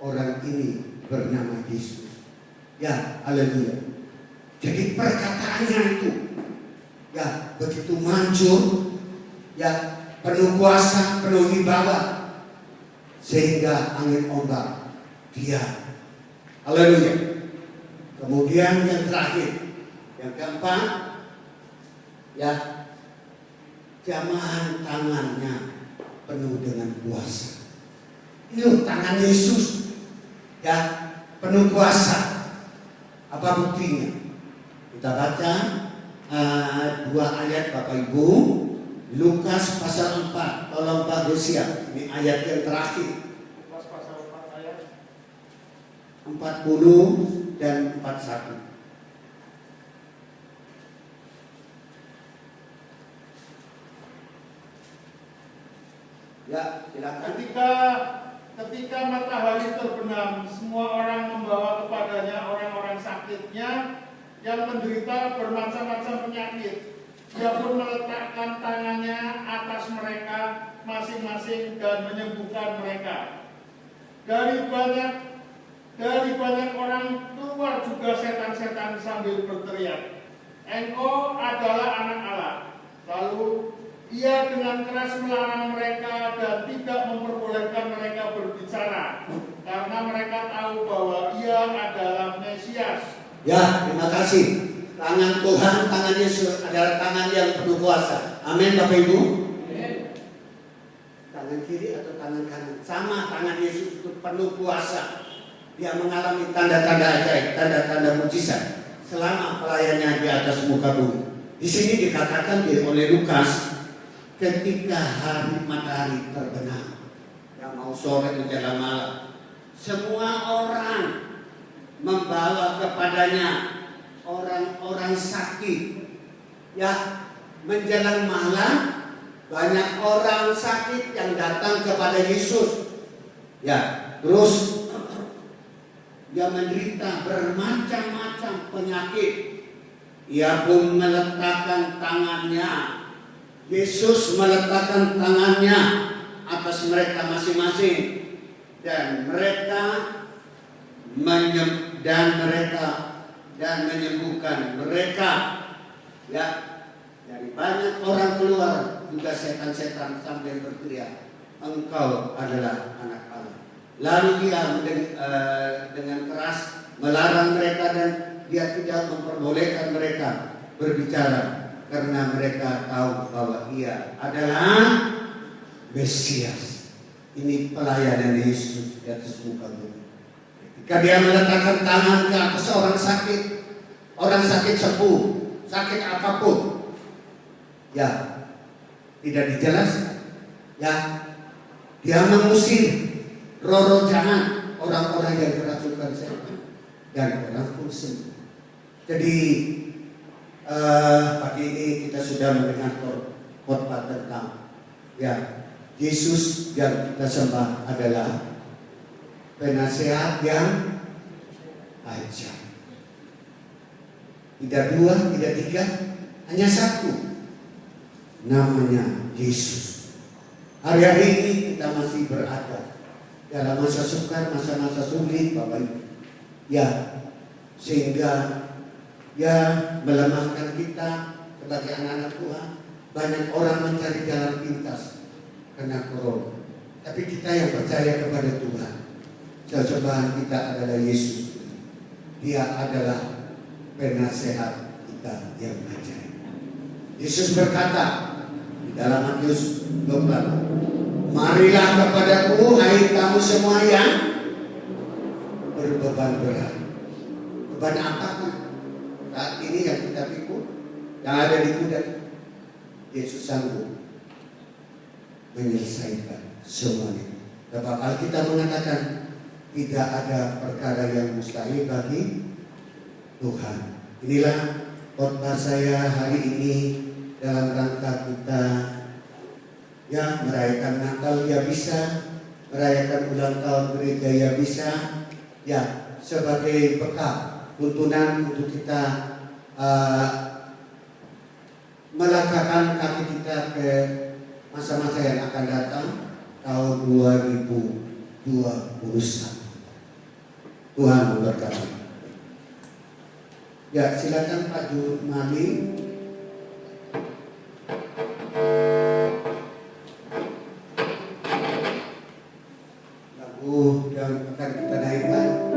orang ini bernama Yesus. Ya, haleluya. Jadi perkataannya itu ya begitu manjur, ya penuh kuasa, penuh wibawa, sehingga angin ombak diam. Haleluya. Kemudian yang terakhir, yang keempat, ya jamahan tangannya penuh dengan kuasa. Ini tangan Yesus, ya penuh kuasa. Apa buktinya? Kita baca 2 ayat Bapak Ibu. Lukas pasal 4. Tolong Pak Gosia, ini ayat yang terakhir. Lukas pasal 4 ayat 40 dan 41. Ya, silakan. Ketika matahari terbenam, semua orang membawa kepadanya orang-orang sakitnya yang menderita bermacam-macam penyakit. Dia pun meletakkan tangannya atas mereka masing-masing dan menyembuhkan mereka. Dari banyak orang keluar juga setan-setan sambil berteriak, "Engkau adalah anak Allah." Lalu ia dengan keras melarang mereka dan tidak memperbolehkan mereka berbicara karena mereka tahu bahwa ia adalah Mesias. Ya, terima kasih. Tangan Tuhan, tangan Yesus adalah tangan yang penuh kuasa. Amin Bapak Ibu. Tangan kiri atau tangan kanan sama, tangan Yesus itu penuh kuasa. Dia mengalami tanda-tanda ajaib, tanda-tanda mujizat selama pelayannya di atas muka bumi. Di sini dikatakan oleh Lukas, ketika hari matahari terbenam, yang mau sore menjelang malam, semua orang membawa kepadanya orang-orang sakit. Ya, menjelang malam Banyak orang sakit yang datang kepada Yesus. Ya, terus dia menderita bermacam-macam penyakit. Ia pun meletakkan tangannya. Yesus meletakkan tangannya atas mereka masing-masing, dan menyembuhkan mereka. Ya, dari banyak orang keluar juga setan-setan sambil berteriak, "Engkau adalah anak Allah." Lalu dia dengan keras melarang mereka, dan dia tidak memperbolehkan mereka berbicara karena mereka tahu bahwa ia adalah Mesias. Ini pelayanan Yesus di atas muka bumi. Ketika dia meletakkan tangan ke atas orang sakit sembuh, sakit apapun, ya tidak dijelaskan. Ya, dia mengusir roh-roh jahat, orang-orang yang kerasukan setan, dan orang pun sembuh. Jadi pagi ini kita sudah mendengar khotbah tentang Yesus yang kita sembah adalah penasehat yang ajaib. Tidak dua, tidak tiga, hanya satu. Namanya Yesus. Hari-hari ini kita masih berada dalam masa sukar, masa-masa sulit, Bapak Ibu. Ya, sehingga melemahkan kita sebagai anak-anak Tuhan. Banyak orang mencari jalan pintas karena corona. Tapi kita yang percaya kepada Tuhan, sembahan kita adalah Yesus. Dia adalah penasehat kita yang ajaib. Yesus berkata di dalam Matius 28, "Marilah kepadaku, hai kamu semua yang berbeban berat." Beban apakah saat ini yang kita pikul, yang ada di pundak? Yesus sanggup menyelesaikan semuanya. Sebab Alkitab mengatakan tidak ada perkara yang mustahil bagi Tuhan. Inilah khotbah saya hari ini dalam rangka kita merayakan Natal, ya bisa, merayakan ulang tahun gereja, ya bisa, ya sebagai bekal tuntunan untuk kita melangkahkan kaki kita ke masa-masa yang akan datang, tahun 2021. Tuhan memberkati. Ya, silakan Pak Jumali. Lagu yang akan kita naikkan.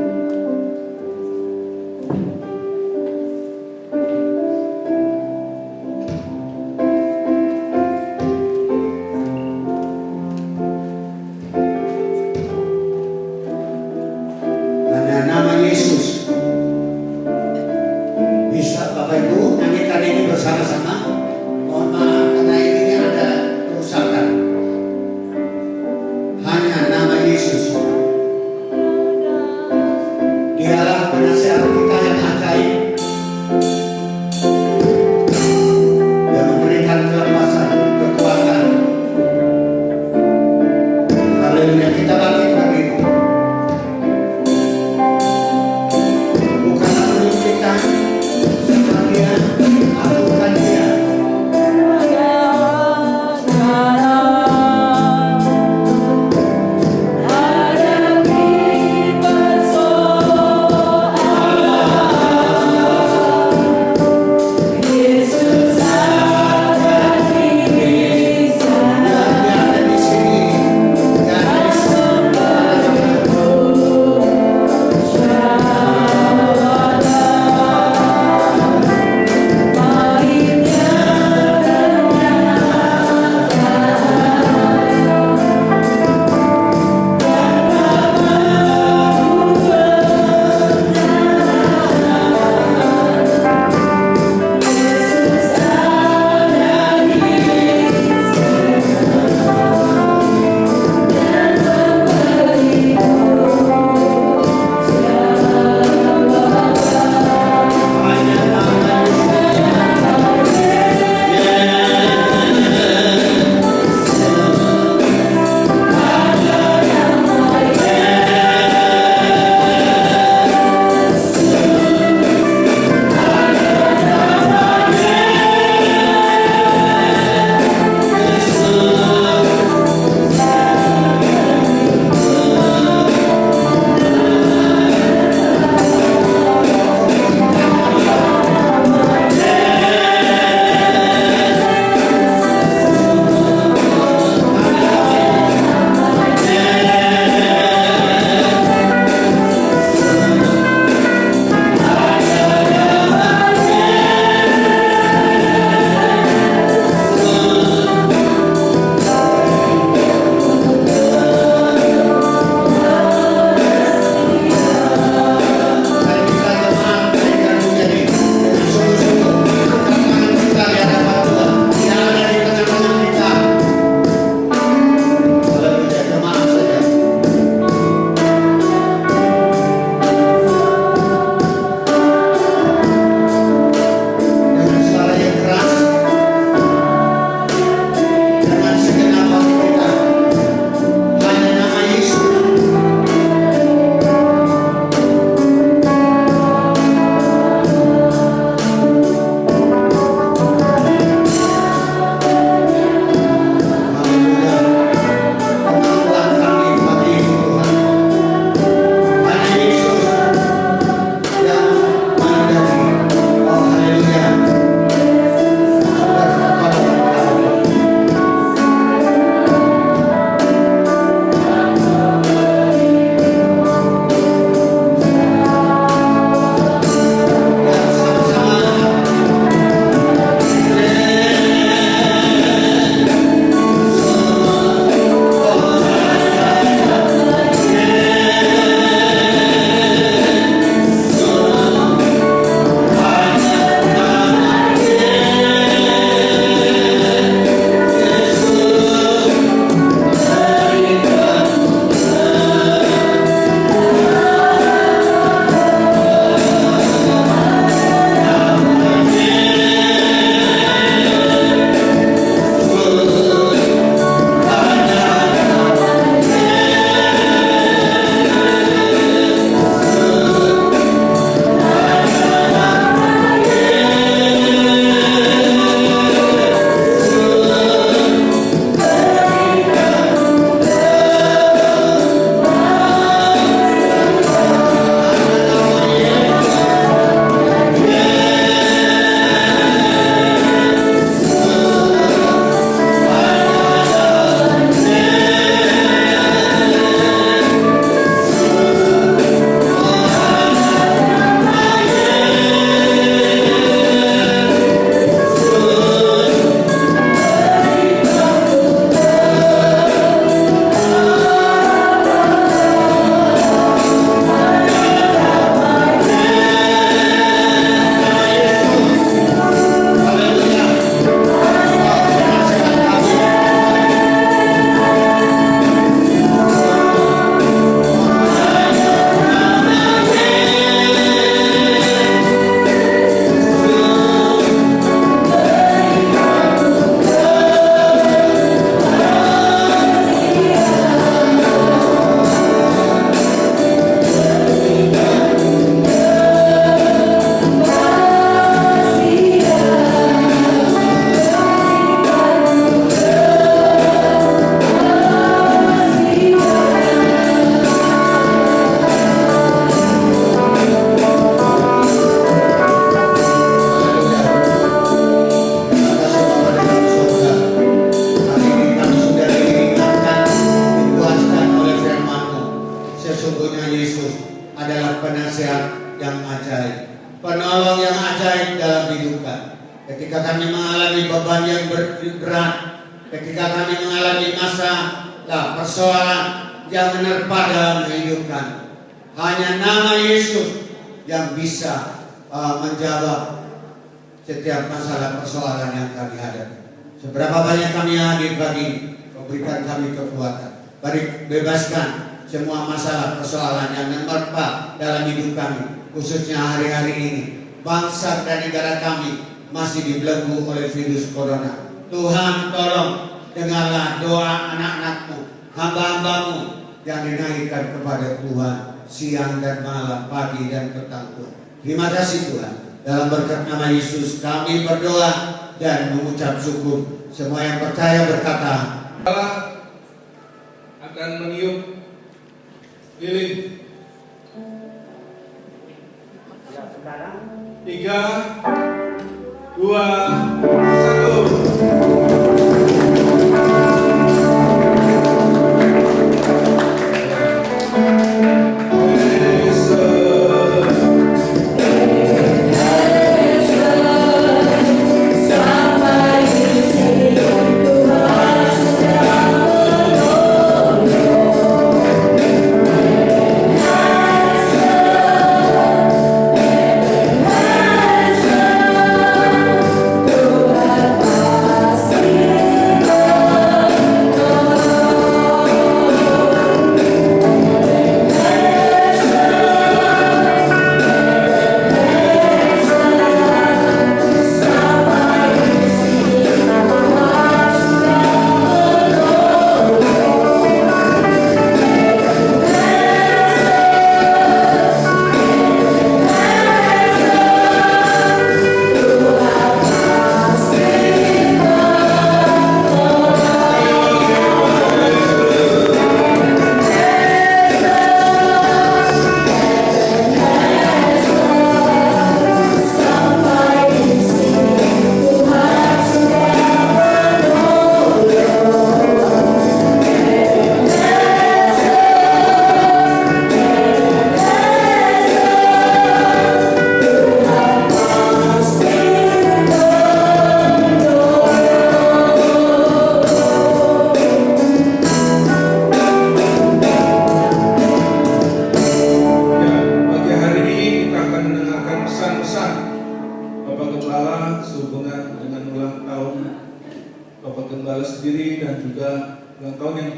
sesungguhnya Yesus adalah penasihat yang ajaib, penolong yang ajaib dalam hidup kami. Ketika kami mengalami beban yang berat, ketika kami mengalami masalah, persoalan yang menerpa dalam hidup kami, hanya nama Yesus yang bisa menjawab setiap masalah persoalan yang kami hadapi. Seberapa banyak kami hadir pagi ini, Kau berikan kami kekuatan. Beri bebaskan semua masalah persoalan yang menerpa dalam hidup kami, khususnya hari-hari ini. Bangsa dan negara kami masih dibelenggu oleh virus corona. Tuhan tolong dengarlah doa anak-anak-Mu, hamba-hamba-Mu yang dinaikkan kepada Tuhan siang dan malam, pagi dan petang Tuhan. Terima kasih Tuhan. Dalam berkat nama Yesus kami berdoa dan mengucap syukur. Semua yang percaya berkata, Allah akan meniup lilin. 3, 2,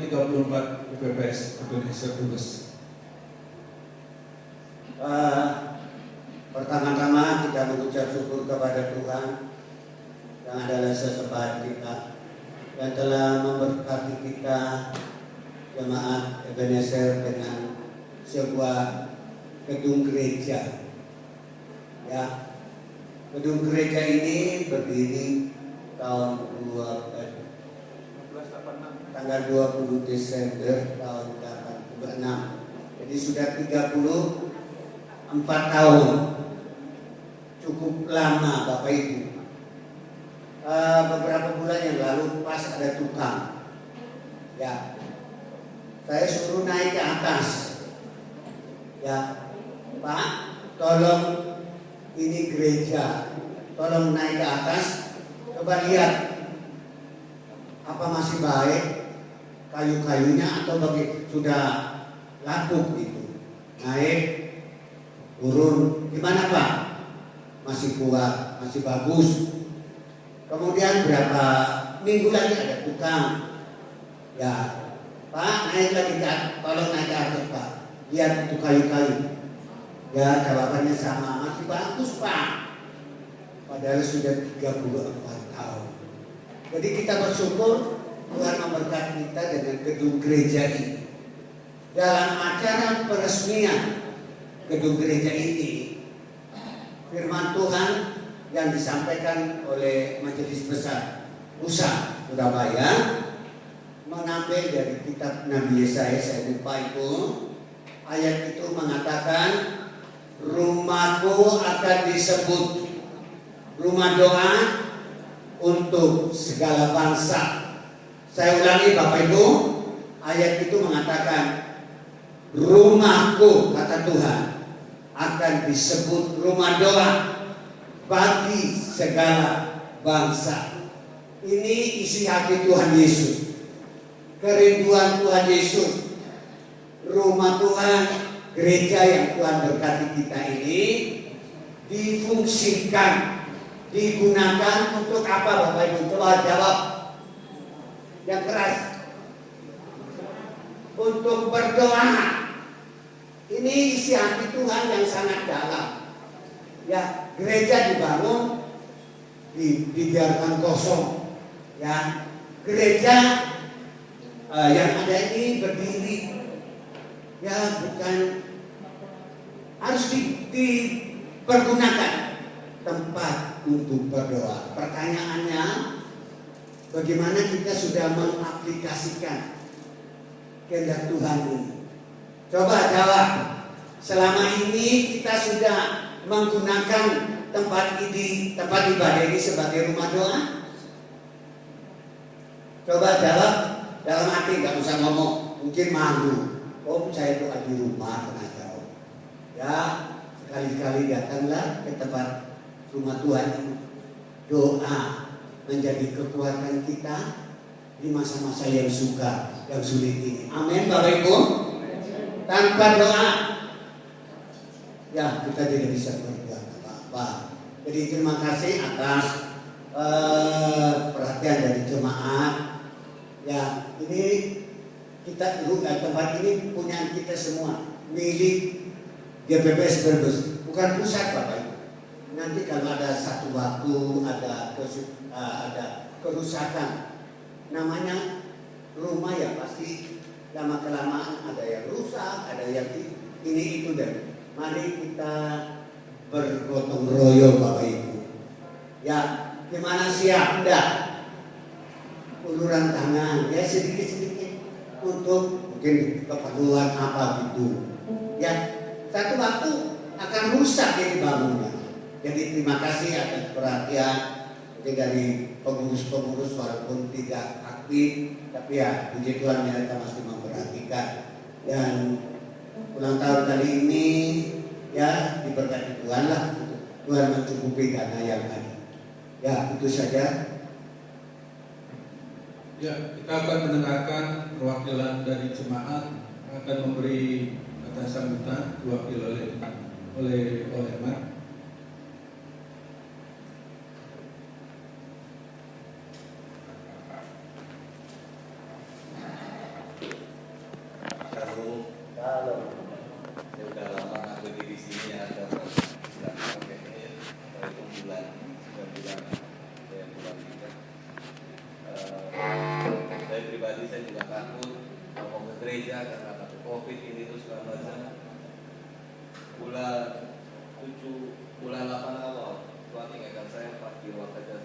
34 UPPS Ebenezer Kudus. Pertama-tama kita mengucap syukur kepada Tuhan yang adalah sesembahan kita yang telah memberkati kita jemaat Ebenezer dengan sebuah gedung gereja. Ya, gedung gereja ini berdiri tahun tanggal 20 Desember tahun 86. Jadi sudah 34 tahun. Cukup lama Bapak Ibu. Beberapa bulan yang lalu pas ada tukang. Ya. Saya suruh naik ke atas. Ya. Pak, tolong ini gereja. Tolong naik ke atas. Coba lihat apa masih baik kayu-kayunya atau sudah lapuk gitu. Naik, turun, gimana Pak? Masih kuat, masih bagus. Kemudian berapa minggu lagi ada tukang. Ya, Pak naik lagi ke atas, tolong naik ke atas Pak. Lihat itu kayu-kayu. Ya jawabannya sama, masih bagus Pak. Padahal sudah 34 tahun. Jadi kita bersyukur Tuhan memberkati kita dengan gedung gereja ini. Dalam acara peresmian gedung gereja ini, firman Tuhan yang disampaikan oleh Majelis Besar Pusat Surabaya mengambil dari kitab Nabi Yesaya, saya lupa itu, ayat itu mengatakan, rumahku akan disebut rumah doa untuk segala bangsa. Saya ulangi Bapak Ibu, ayat itu mengatakan rumahku, kata Tuhan, akan disebut rumah doa bagi segala bangsa. Ini isi hati Tuhan Yesus, kerinduan Tuhan Yesus. Rumah Tuhan, gereja yang Tuhan berkati kita ini difungsikan, digunakan untuk apa Bapak Ibu? Coba jawab yang keras. Untuk berdoa. Ini isi hati Tuhan yang sangat dalam. Ya, gereja dibangun, dibiarkan kosong. Ya, gereja yang ada ini berdiri. Ya, bukan harus dipergunakan tempat untuk berdoa. Pertanyaannya, bagaimana kita sudah mengaplikasikan kehendak Tuhan ini? Coba jawab. Selama ini kita sudah menggunakan tempat ibadah ini sebagai rumah doa? Coba jawab dalam hati, nggak usah ngomong. Mungkin malu. Oh, saya doa di rumah, pernah jauh. Ya, sekali-kali datanglah ke tempat rumah Tuhan ini. Doa menjadi kekuatan kita di masa-masa yang sulit ini. Amin, Bapak Ibu. Tanpa doa, ya kita tidak bisa berbuat apa-apa. Jadi terima kasih atas perhatian dari jemaat. Ya, ini kita tempat ini punya kita semua, milik GPPS Brebes, bukan pusat Bapak Ibu. Nanti kalau ada satu waktu ada kerusakan, namanya rumah ya pasti lama kelamaan ada yang rusak, ada yang ini itu dan mari kita bergotong royong Bapak Ibu. Ya, gimana siap? Enggak? Uluran tangan ya sedikit-sedikit untuk mungkin keperluan apa gitu. Ya, satu waktu akan rusak ini bangunnya. Jadi terima kasih atas perhatian dari pengurus-pengurus walaupun tidak aktif, tapi ya puji Tuhan mereka masih memperhatikan. Dan ulang tahun kali ini ya diberkati Tuhan lah, Tuhan mencukupi dana yang ada. Ya itu saja. Ya, kita akan mendengarkan perwakilan dari jemaat akan memberi kata sambutan diwakili oleh Mat. Bulan 8 awal, Tuhan ingatkan saya, Pak, di ruang kerja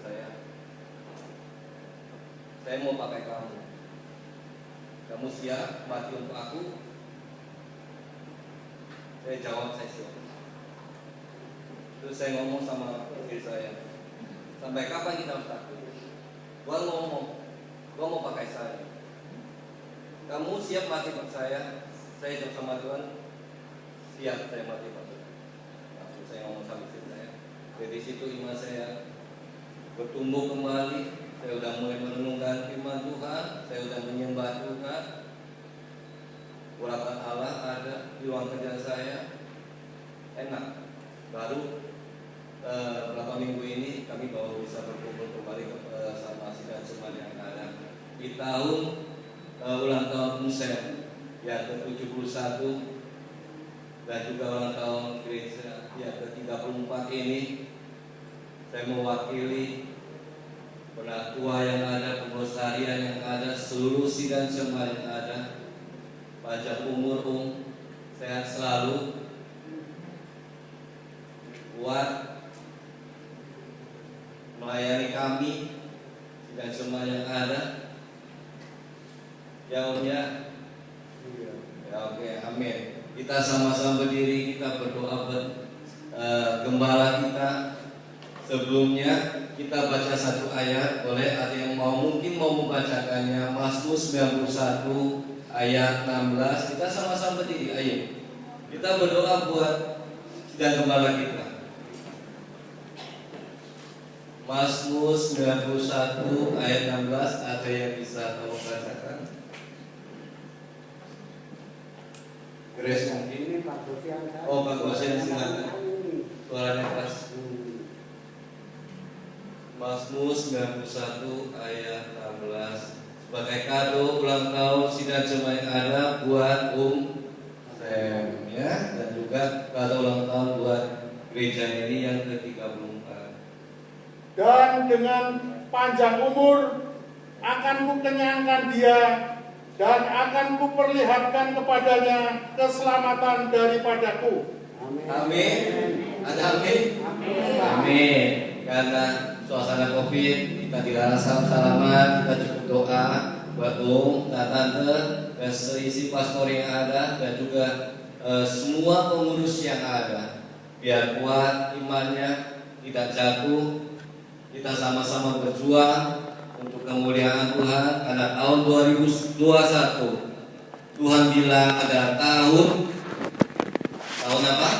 saya mau pakai kamu. Kamu siap mati untuk aku? Saya jawab, saya siap. Terus saya ngomong sama istri saya, sampai kapan kita harus takut? Tuhan ngomong, Tuhan mau pakai saya. Kamu siap mati buat saya? Saya jawab sama Tuhan, siap saya mati buat Tuhan. Langsung saya ngomong sama istri saya. Dari situ iman saya bertumbuh kembali. Saya sudah mulai merenungkan firman Tuhan. Saya sudah menyembah Tuhan. Urapan Allah ada di ruang kerja saya. Enak. Baru beberapa minggu ini kami baru bisa berkumpul kembali sama sidang jemaat yang ada di tahun ulang tahun Musem yang ke-71 dan juga ulang tahun gereja yang ke-34 ini. Saya mewakili penatua yang ada, pengurus harian yang ada, seluruh sidang jemaat yang ada. Panjang umur, sehat selalu, kuat melayani kami sidang jemaat yang ada. Ya Om ya. Ya oke, amin. Kita sama-sama berdiri, kita berdoa buat gembala kita. Sebelumnya kita baca satu ayat, boleh ada yang mungkin mau membacakannya. Mazmur 91 ayat 16. Kita sama-sama berdiri. Ayo. Kita berdoa buat sidang gembala kita. Mazmur 91 ayat 16. Ada yang bisa kamu bacakan? Grace mungkin. Oh, Pak Gosen silakan. Suaranya keras. Mazmur 91 ayat 16. Sebagai kado ulang tahun sidang jemaat yang ada buat Sam, ya, dan juga kado ulang tahun buat gereja ini yang ke-34. Dan dengan panjang umur akan kukenyangkan dia, dan akan kuperlihatkan kepadanya keselamatan daripadaku. Amin. Ada amin? Amin. Karena suasana COVID, kita dilarang salam-salaman, kita cukup doa buat tante, dan seisi pastor yang ada, dan juga semua pengurus yang ada. Biar kuat imannya, tidak jatuh. Kita sama-sama berjuang untuk kemuliaan Tuhan. Karena tahun 2021 Tuhan bilang ada tahun apa?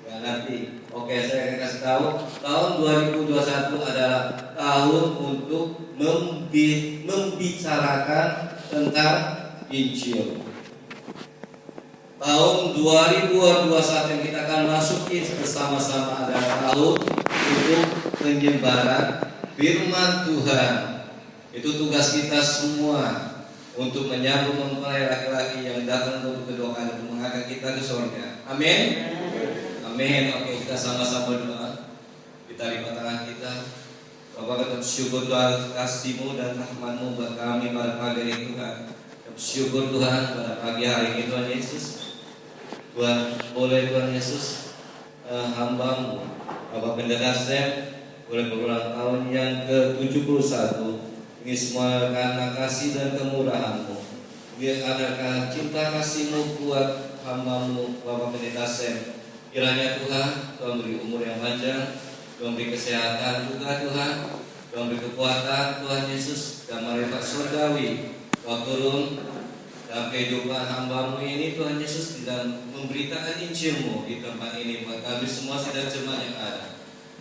Nggak ngerti. Oke, saya akan kasih tahu. Tahun 2021 adalah tahun untuk membicarakan tentang Injil. Tahun 2021 yang kita akan masuki bersama-sama adalah tahun untuk penyebaran firman Tuhan. Itu tugas kita semua untuk menyambut mempelai laki-laki yang datang untuk berdoa untuk mengangkat kita ke surga. Amin. Amin. Oke, kita sama-sama berdoa. Kita lipat tangan kita. Bapak, kita bersyukur Tuhan kasih-Mu dan rahmat-Mu buat kami pada pagi ini Tuhan. Kita bersyukur Tuhan pada pagi hari ini Tuhan Yesus. Tuhan, boleh Tuhan Yesus hamba-Mu Bapak Pendeta Sam boleh berulang tahun yang ke-71. Ini semua karena kasih dan kemurahan-Mu. Biar adakah cinta kasih-Mu buat hamba-Mu Bapak Pendeta Sam. Kiranya Tuhan beri umur yang panjang, Tuhan beri kesehatan juga Tuhan, Tuhan beri kekuatan Tuhan Yesus, dan marifat surgawi. Tuhan turun dalam kehidupan hamba-Mu ini Tuhan Yesus, dan memberitakan Injil-Mu di tempat ini buat kami semua sidang jemaat yang ada.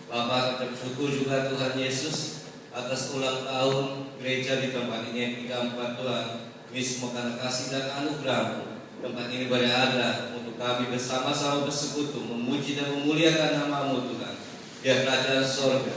Bapak, kita bersyukur juga Tuhan Yesus atas ulang tahun gereja di tempat ini yang ke-34 Tuhan. Ini semua karena kasih dan anugerah-Mu. Tempat ini berada untuk kami bersama-sama bersekutu, memuji dan memuliakan nama-Mu Tuhan. Biar kerajaan surga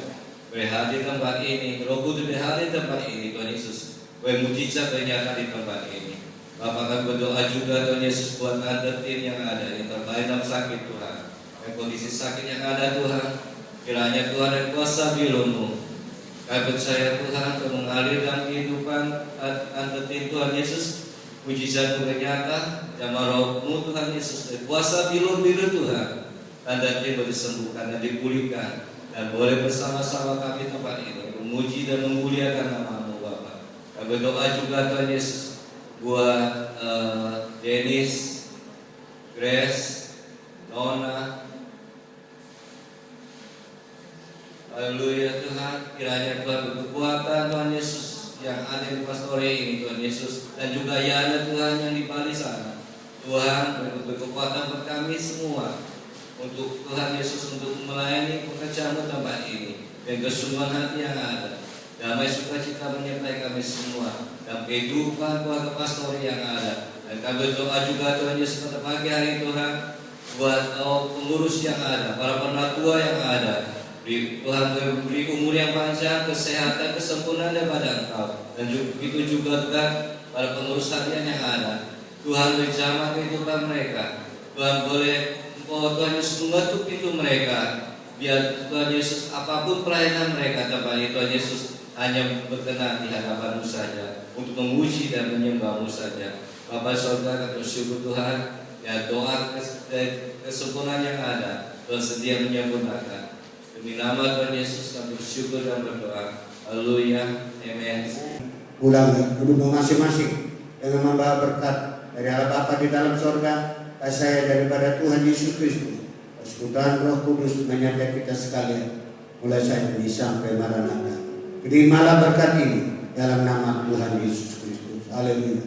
berhadir di tempat ini, Roh Kudus berhadir di tempat ini Tuhan Yesus. Mujizat ternyata di tempat ini. Bapak, kami berdoa juga Tuhan Yesus buat tante tim yang ada yang terbaik dalam sakit Tuhan, dan kondisi sakit yang ada Tuhan. Kiranya Tuhan dan kuasa bilu-Mu, kami percaya Tuhan untuk mengalir dalam kehidupan tante tim Tuhan Yesus. Mujizat-Mu ternyata, jamaah Roh-Mu Tuhan Yesus, dan kuasa bilu-bilu Tuhan, tante tim boleh disembuhkan dan dipulihkan, dan boleh bersama-sama kami tempat ini memuji dan memuliakan nama-Mu Bapak. Kami berdoa juga Tuhan Yesus buat Dennis, Grace, Nona. Haleluya Tuhan, kiranya Tuhan berkekuatan Tuhan Yesus yang ada di pastore ini Tuhan Yesus, dan juga Yana Tuhan yang di Bali sana. Tuhan berkekuatan buat kami semua untuk Tuhan Yesus untuk melayani pekerjaan tempat ini, dan kesungguhan hati yang ada. Damai sukacita menyertai kami semua dalam kehidupan keluarga pastori yang ada. Dan kami berdoa juga Tuhan Yesus pada pagi hari Tuhan buat pengurus yang ada, para penatua yang ada. Tuhan beri umur yang panjang, kesehatan, kesempurnaan daripada Engkau. Dan begitu juga Tuhan para pengurus harian yang ada. Tuhan beri jamah kehidupan mereka. Tuhan boleh Tuhan Yesus mengetuk pintu mereka. Biar Tuhan Yesus apapun pelayanan mereka tempat ini Tuhan Yesus hanya berkenan di hadapan-Mu saja, untuk memuji dan menyembah-Mu saja. Bapak Saudara, bersyukur Tuhan, ya doa kesempurnaan yang ada Tuhan sedia menyempurnakan. Demi nama Tuhan Yesus kami bersyukur dan berdoa. Haleluya, amin. Ulang duduk masing-masing dengan membawa berkat dari Allah Bapa di dalam sorga, kasih daripada Tuhan Yesus Kristus, persekutuan Roh Kudus menyertai kita sekalian, mulai saat ini sampai Maranatha. Terimalah berkat ini dalam nama Tuhan Yesus Kristus. Haleluya.